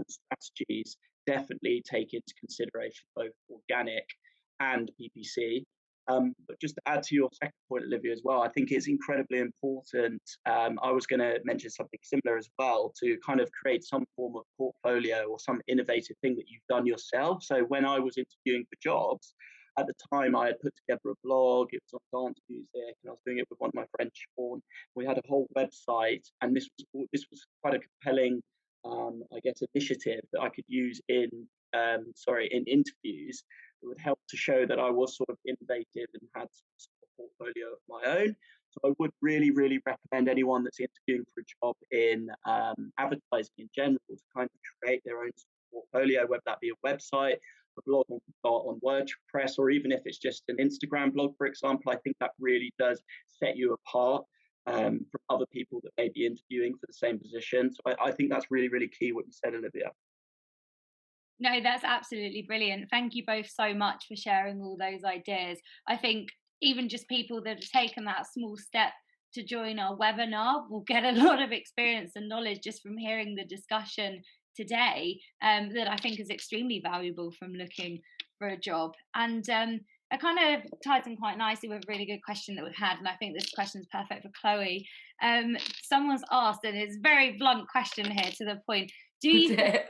S4: strategies definitely take into consideration both organic and PPC. But just to add to your second point, Olivia, as well, I think it's incredibly important. I was going to mention something similar as well, to kind of create some form of portfolio or some innovative thing that you've done yourself. So when I was interviewing for jobs, at the time, I had put together a blog. It was on dance music, and I was doing it with one of my friends, Sean. We had a whole website, and this was quite a compelling, I guess, initiative that I could use in interviews. It would help to show that I was sort of innovative and had some portfolio of my own. So I would really, really recommend anyone that's interviewing for a job in advertising in general to kind of create their own portfolio, whether that be a website, a blog on WordPress, or even if it's just an Instagram blog, for example. I think that really does set you apart from other people that may be interviewing for the same position. So I think that's really, really key what you said, Olivia.
S2: No, that's absolutely brilliant. Thank you both so much for sharing all those ideas. I think even just people that have taken that small step to join our webinar will get a lot of experience and knowledge just from hearing the discussion today, that I think is extremely valuable from looking for a job. And it kind of ties in quite nicely with a really good question that we've had, and I think this question is perfect for Chloe. Someone's asked, and it's a very blunt question here to the point, do you think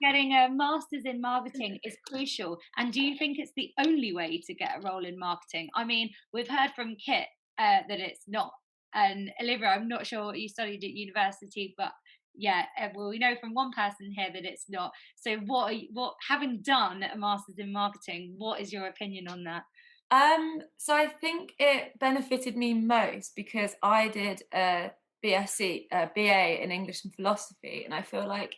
S2: getting a master's in marketing is crucial, and do you think it's the only way to get a role in marketing? I mean, we've heard from Kit that it's not, and Olivia, I'm not sure what you studied at university, but yeah, well, we know from one person here that it's not. So what having done a master's in marketing, what is your opinion on that?
S5: So I think it benefited me most because I did a BA in English and philosophy, and I feel like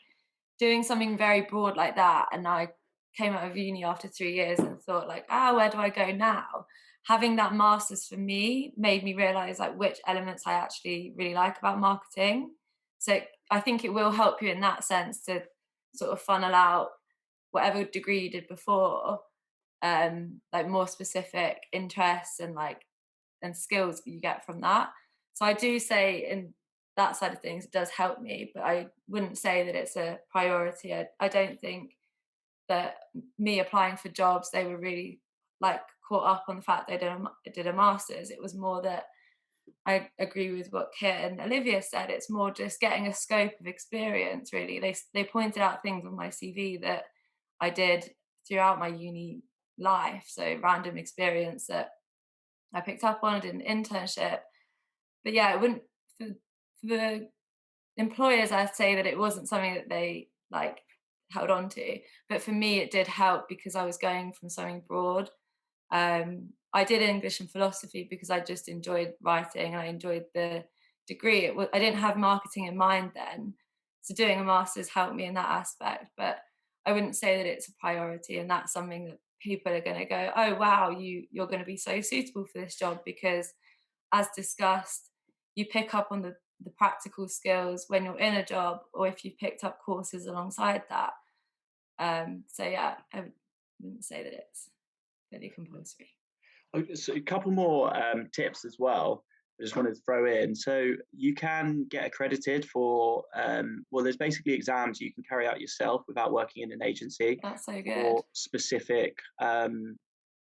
S5: doing something very broad like that, and I came out of uni after 3 years and thought like, where do I go now? Having that master's for me made me realize like which elements I actually really like about marketing. So I think it will help you in that sense to sort of funnel out whatever degree you did before, like more specific interests and skills that you get from that. So I do say in that side of things, it does help me, but I wouldn't say that it's a priority. I don't think that me applying for jobs, they were really like caught up on the fact they did a master's. It was more that I agree with what Kit and Olivia said. It's more just getting a scope of experience, really. They pointed out things on my CV that I did throughout my uni life. So random experience that I picked up on, I did an internship. But yeah, it wouldn't, for the employers, I'd say that it wasn't something that they like held on to. But for me, it did help because I was going from something broad. I did English and philosophy because I just enjoyed writing and I enjoyed the degree. I didn't have marketing in mind then. So doing a master's helped me in that aspect. But I wouldn't say that it's a priority, and that's something that people are going to go, oh, wow, you're going to be so suitable for this job because, as discussed, you pick up on the practical skills when you're in a job, or if you've picked up courses alongside that. So yeah, I wouldn't say that it's really compulsory.
S4: So a couple more tips as well. I just wanted to throw in. So you can get accredited for, well, there's basically exams you can carry out yourself without working in an agency.
S5: That's so good.
S4: For specific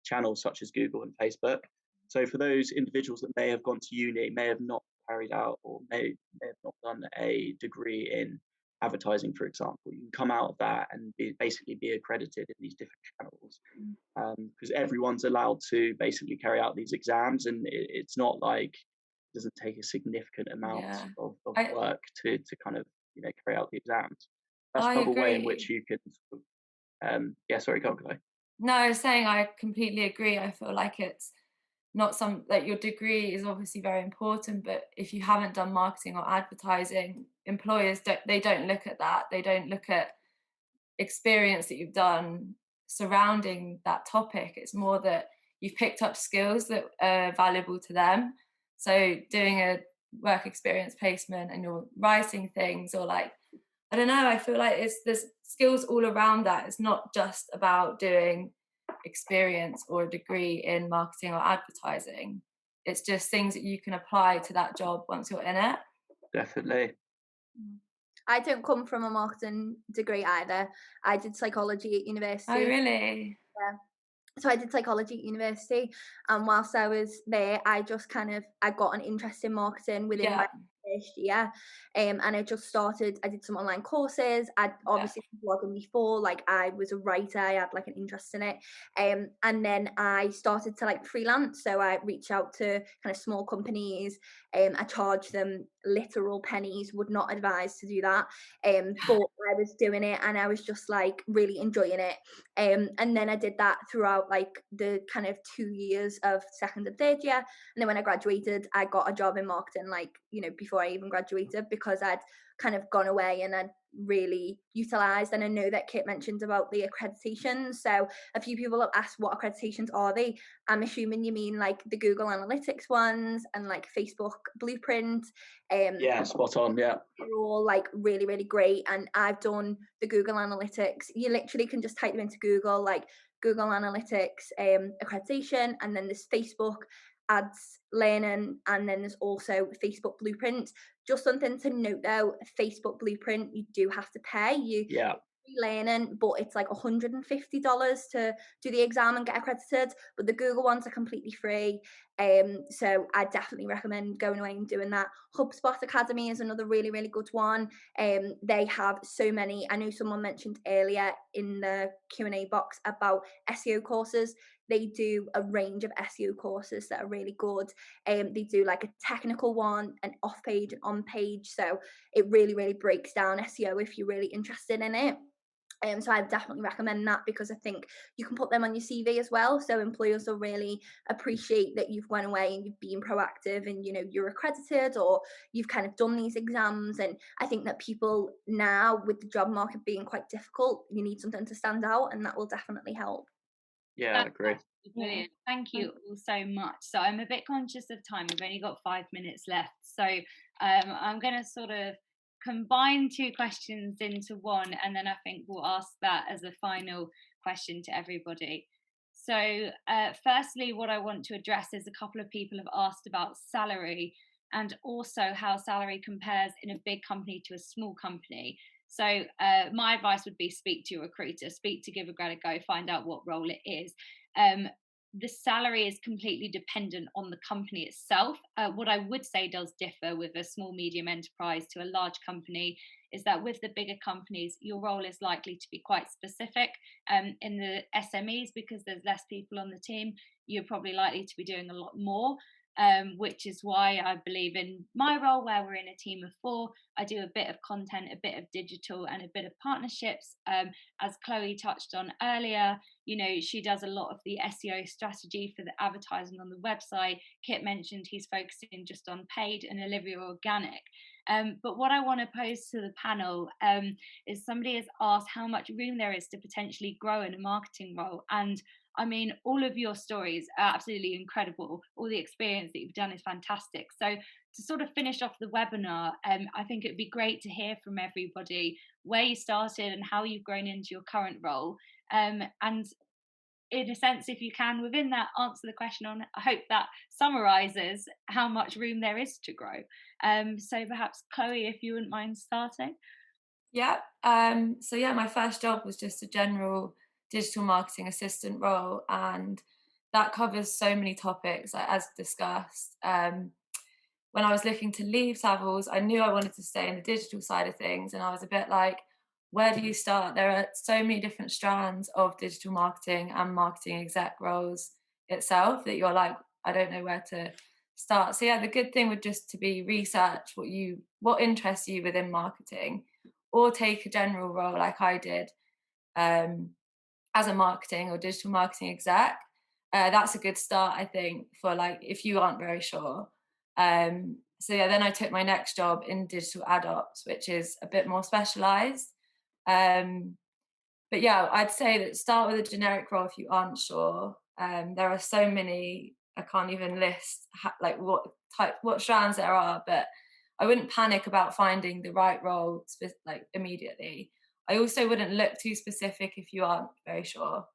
S4: channels such as Google and Facebook. So for those individuals that may have gone to uni, may have not carried out, or may have not done a degree in advertising, for example, you can come out of that and basically be accredited in these different channels, because everyone's allowed to basically carry out these exams, and it's not like it doesn't take a significant amount of work to kind of carry out the exams. That's another way in which you can sorry, go on.
S5: No, I was saying I completely agree. I feel like it's not your degree is obviously very important, but if you haven't done marketing or advertising, employers don't look at that. They don't look at experience that you've done surrounding that topic. It's more that you've picked up skills that are valuable to them. So doing a work experience placement and you're writing things, or like, I don't know, I feel like there's skills all around that. It's not just about doing experience or a degree in marketing or advertising. It's just things that you can apply to that job once you're in it.
S4: Definitely.
S6: I don't come from a marketing degree either. I did psychology at university.
S5: Oh, really?
S6: Yeah. So I did psychology at university, and whilst I was there, I just I got an interest in marketing within my first year, and I just started. I did some online courses. I'd obviously been blogging before, like I was a writer. I had like an interest in it, and then I started to like freelance. So I reached out to kind of small companies. I charged them literal pennies. Would not advise to do that, but I was doing it, and I was just like really enjoying it. And then I did that throughout like the kind of 2 years of second and third year. And then when I graduated, I got a job in marketing, like, before I even graduated, because I'd kind of gone away and I'd really utilized. And I know that Kit mentioned about the accreditations. So a few people have asked, what accreditations are they? I'm assuming you mean like the Google Analytics ones and like Facebook Blueprint.
S4: Yeah, spot on. Yeah,
S6: they're all like really, really great. And I've done the Google Analytics. You literally can just type them into Google, like Google Analytics accreditation, and then there's Facebook ads learning, and then there's also Facebook Blueprint. Just something to note though, Facebook Blueprint, you do have to pay. Learning, but it's like $150 to do the exam and get accredited, but the Google ones are completely free. So I definitely recommend going away and doing that. Hubspot Academy is another really, really good one. They have so many. I know someone mentioned earlier in the Q&A box about SEO courses. They do a range of SEO courses that are really good. They do like a technical one, an off-page and on-page. So it really, really breaks down SEO if you're really interested in it. So I definitely recommend that, because I think you can put them on your CV as well. So employers will really appreciate that you've gone away and you've been proactive and, you're accredited, or you've kind of done these exams. And I think that people now, with the job market being quite difficult, you need something to stand out, and that will definitely help.
S4: Yeah, I agree.
S2: Brilliant. Thank you all so much. So I'm a bit conscious of time. We've only got 5 minutes left. So I'm going to sort of combine 2 questions into one, and then I think we'll ask that as a final question to everybody. So firstly, what I want to address is a couple of people have asked about salary, and also how salary compares in a big company to a small company. So my advice would be speak to your recruiter, speak to Give a Grad a Go, find out what role it is. The salary is completely dependent on the company itself. What I would say does differ with a small, medium enterprise to a large company is that with the bigger companies, your role is likely to be quite specific. In the SMEs, because there's less people on the team, you're probably likely to be doing a lot more. Which is why I believe in my role, where we're in a team of 4. I do a bit of content, a bit of digital, and a bit of partnerships. As Chloe touched on earlier, she does a lot of the SEO strategy for the advertising on the website. Kit mentioned he's focusing just on paid, and Olivia organic. But what I want to pose to the panel is, somebody has asked how much room there is to potentially grow in a marketing role. And I mean, all of your stories are absolutely incredible. All the experience that you've done is fantastic. So to sort of finish off the webinar, I think it'd be great to hear from everybody where you started and how you've grown into your current role. And in a sense, if you can, within that, answer the question on, I hope that summarises how much room there is to grow. So perhaps Chloe, if you wouldn't mind starting.
S5: Yeah. So yeah, my first job was just a general digital marketing assistant role, and that covers so many topics, like, as discussed. When I was looking to leave Savills, I knew I wanted to stay in the digital side of things, and I was a bit like, where do you start? There are so many different strands of digital marketing and marketing exec roles itself that you're like, I don't know where to start. So yeah, the good thing would just to be research what interests you within marketing, or take a general role like I did, as a marketing or digital marketing exec. That's a good start, I think, for like if you aren't very sure. So yeah, then I took my next job in digital ad ops, which is a bit more specialized. But yeah, I'd say that start with a generic role if you aren't sure. There are so many, I can't even list like what strands there are, but I wouldn't panic about finding the right role like immediately. I also wouldn't look too specific if you aren't very sure,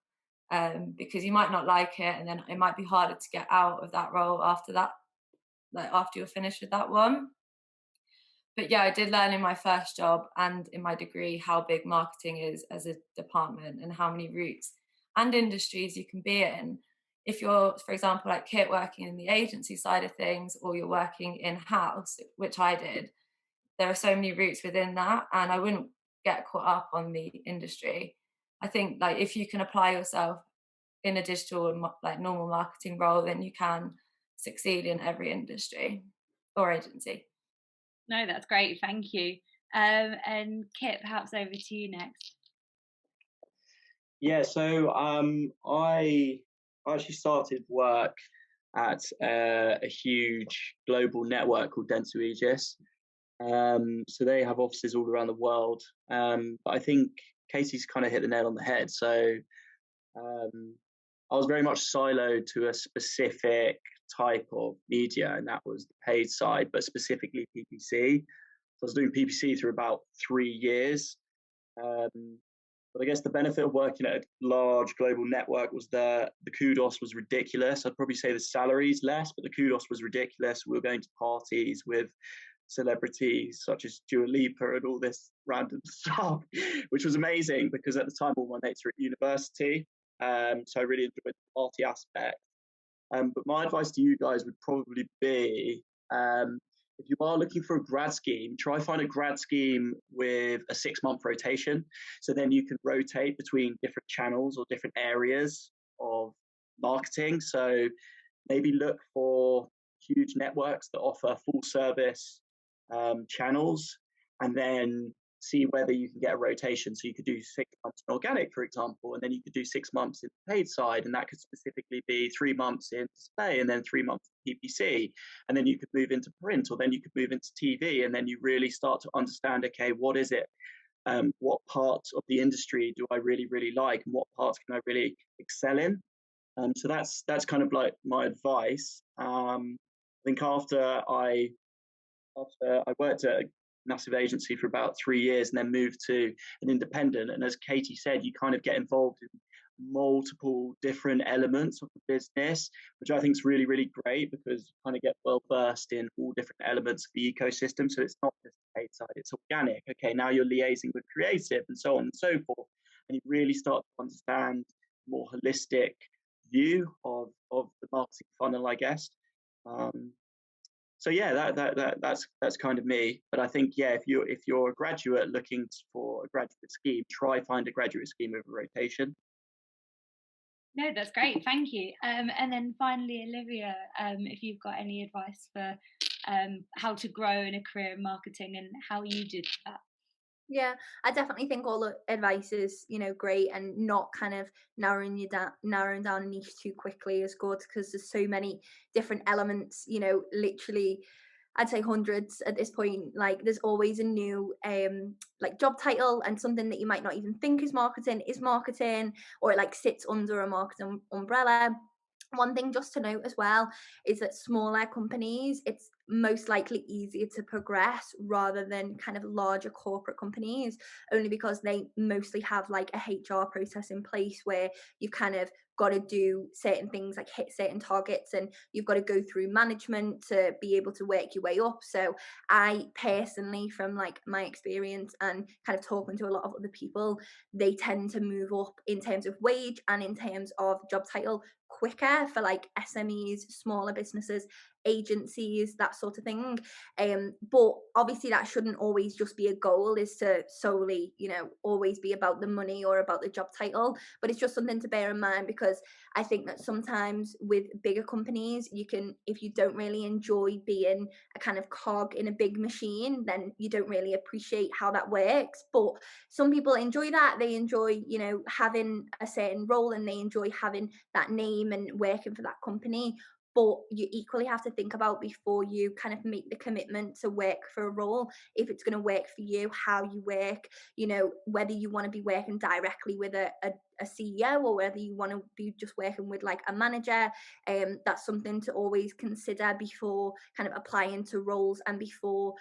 S5: because you might not like it, and then it might be harder to get out of that role after that, like after you're finished with that one. But yeah, I did learn in my first job and in my degree how big marketing is as a department and how many routes and industries you can be in. If you're, for example, like Kit, working in the agency side of things, or you're working in-house, which I did, there are so many routes within that, and I wouldn't get caught up on the industry. I think like if you can apply yourself in a digital like normal marketing role, then you can succeed in every industry or agency.
S2: No, that's great, thank you. And Kit, perhaps over to you next.
S4: Yeah, so I actually started work at a huge global network called Denzel. So they have offices all around the world. But I think Katie's kind of hit the nail on the head. So I was very much siloed to a specific type of media, and that was the paid side, but specifically PPC. So I was doing PPC through about 3 years. But I guess the benefit of working at a large global network was the kudos was ridiculous. I'd probably say the salary's less, but the kudos was ridiculous. We were going to parties with celebrities such as Dua Lipa and all this random stuff, which was amazing because at the time all my mates were at university. So I really enjoyed the party aspect. But my advice to you guys would probably be, if you are looking for a grad scheme, try find a grad scheme with a 6-month rotation. So then you can rotate between different channels or different areas of marketing. So maybe look for huge networks that offer full service channels, and then see whether you can get a rotation. So you could do 6 months in organic, for example, and then you could do 6 months in the paid side, and that could specifically be 3 months in display and then 3 months in PPC, and then you could move into print, or then you could move into TV, and then you really start to understand, okay, what is it? What parts of the industry do I really, really like, and what parts can I really excel in? So that's kind of like my advice. I think after I worked at a massive agency for about 3 years and then moved to an independent. And as Katie said, you kind of get involved in multiple different elements of the business, which I think is really, really great because you kind of get well versed in all different elements of the ecosystem. So it's not just the paid side, it's organic. Okay, now you're liaising with creative and so on and so forth. And you really start to understand a more holistic view of the marketing funnel, I guess. So yeah, that's kind of me. But I think if you're a graduate looking for a graduate scheme, try find a graduate scheme with a rotation.
S2: No, that's great, thank you. And then finally, Olivia, if you've got any advice for how to grow in a career in marketing and how you did that.
S6: Yeah, I definitely think all the advice is, great, and not kind of narrowing down a niche too quickly is good, because there's so many different elements, literally I'd say hundreds at this point. Like there's always a new like job title, and something that you might not even think is marketing, or it like sits under a marketing umbrella. One thing just to note as well is that smaller companies, it's most likely easier to progress rather than kind of larger corporate companies, only because they mostly have like a HR process in place where you've kind of got to do certain things, like hit certain targets, and you've got to go through management to be able to work your way up. So I personally, from like my experience and kind of talking to a lot of other people, they tend to move up in terms of wage and in terms of job title quicker for like SMEs, smaller businesses, agencies, that sort of thing. But obviously that shouldn't always just be a goal, is to solely, you know, always be about the money or about the job title. But it's just something to bear in mind, because I think that sometimes with bigger companies, you can, if you don't really enjoy being a kind of cog in a big machine, then you don't really appreciate how that works. But some people enjoy that. They enjoy, you know, having a certain role, and they enjoy having that name and working for that company. But you equally have to think about, before you kind of make the commitment to work for a role, if it's going to work for you, how you work, you know, whether you want to be working directly with a CEO, or whether you want to be just working with like a manager. That's something to always consider before kind of applying to roles, and before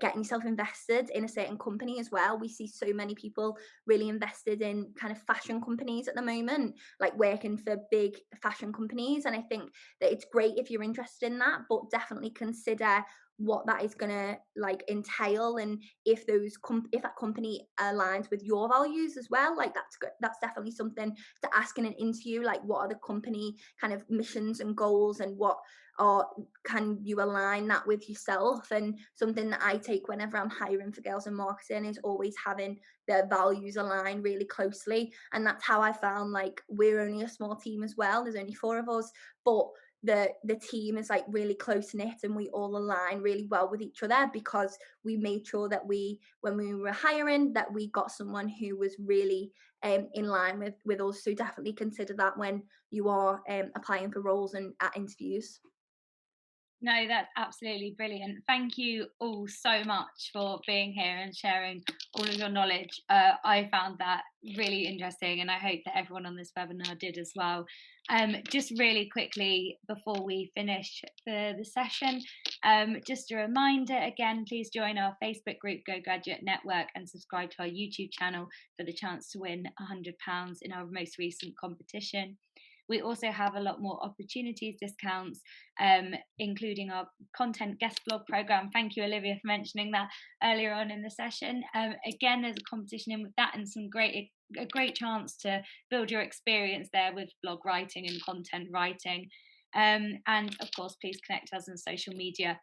S6: getting yourself invested in a certain company as well. We see so many people really invested in kind of fashion companies at the moment, like working for big fashion companies. And I think that it's great if you're interested in that, but definitely consider what that is going to like entail, and if if that company aligns with your values as well. Like that's definitely something to ask in an interview, like what are the company kind of missions and goals, and what or can you align that with yourself. And something that I take whenever I'm hiring for girls in marketing is always having their values align really closely. And that's how I found, like, we're only a small team as well, there's only 4 of us, but the team is like really close knit, and we all align really well with each other, because we made sure that when we were hiring, that we got someone who was really in line with us. So definitely consider that when you are applying for roles and at interviews.
S2: No, that's absolutely brilliant. Thank you all so much for being here and sharing all of your knowledge. I found that really interesting, and I hope that everyone on this webinar did as well. Just really quickly before we finish the session, just a reminder again, please join our Facebook group, Go Graduate Network, and subscribe to our YouTube channel for the chance to win £100 in our most recent competition. We also have a lot more opportunities, discounts, including our content guest blog program. Thank you, Olivia, for mentioning that earlier on in the session. Again, there's a competition in with that, and a great chance to build your experience there with blog writing and content writing. And of course, please connect to us on social media.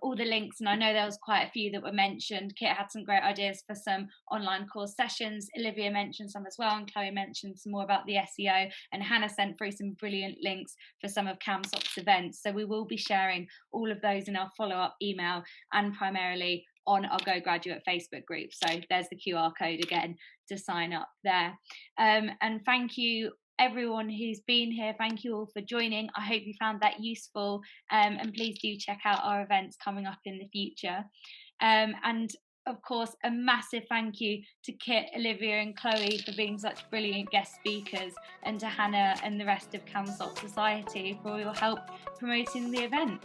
S2: All the links, and I know there was quite a few that were mentioned. Kit had some great ideas for some online course sessions. Olivia mentioned some as well, and Chloe mentioned some more about the SEO, and Hannah sent through some brilliant links for some of CAMSOP's events. So we will be sharing all of those in our follow-up email, and primarily on our Go Graduate Facebook group. So there's the QR code again to sign up there. And thank you everyone who's been here. Thank you all for joining. I hope you found that useful, and please do check out our events coming up in the future. And of course, a massive thank you to Kit, Olivia and Chloe for being such brilliant guest speakers, and to Hannah and the rest of CAMSOP Society for your help promoting the event.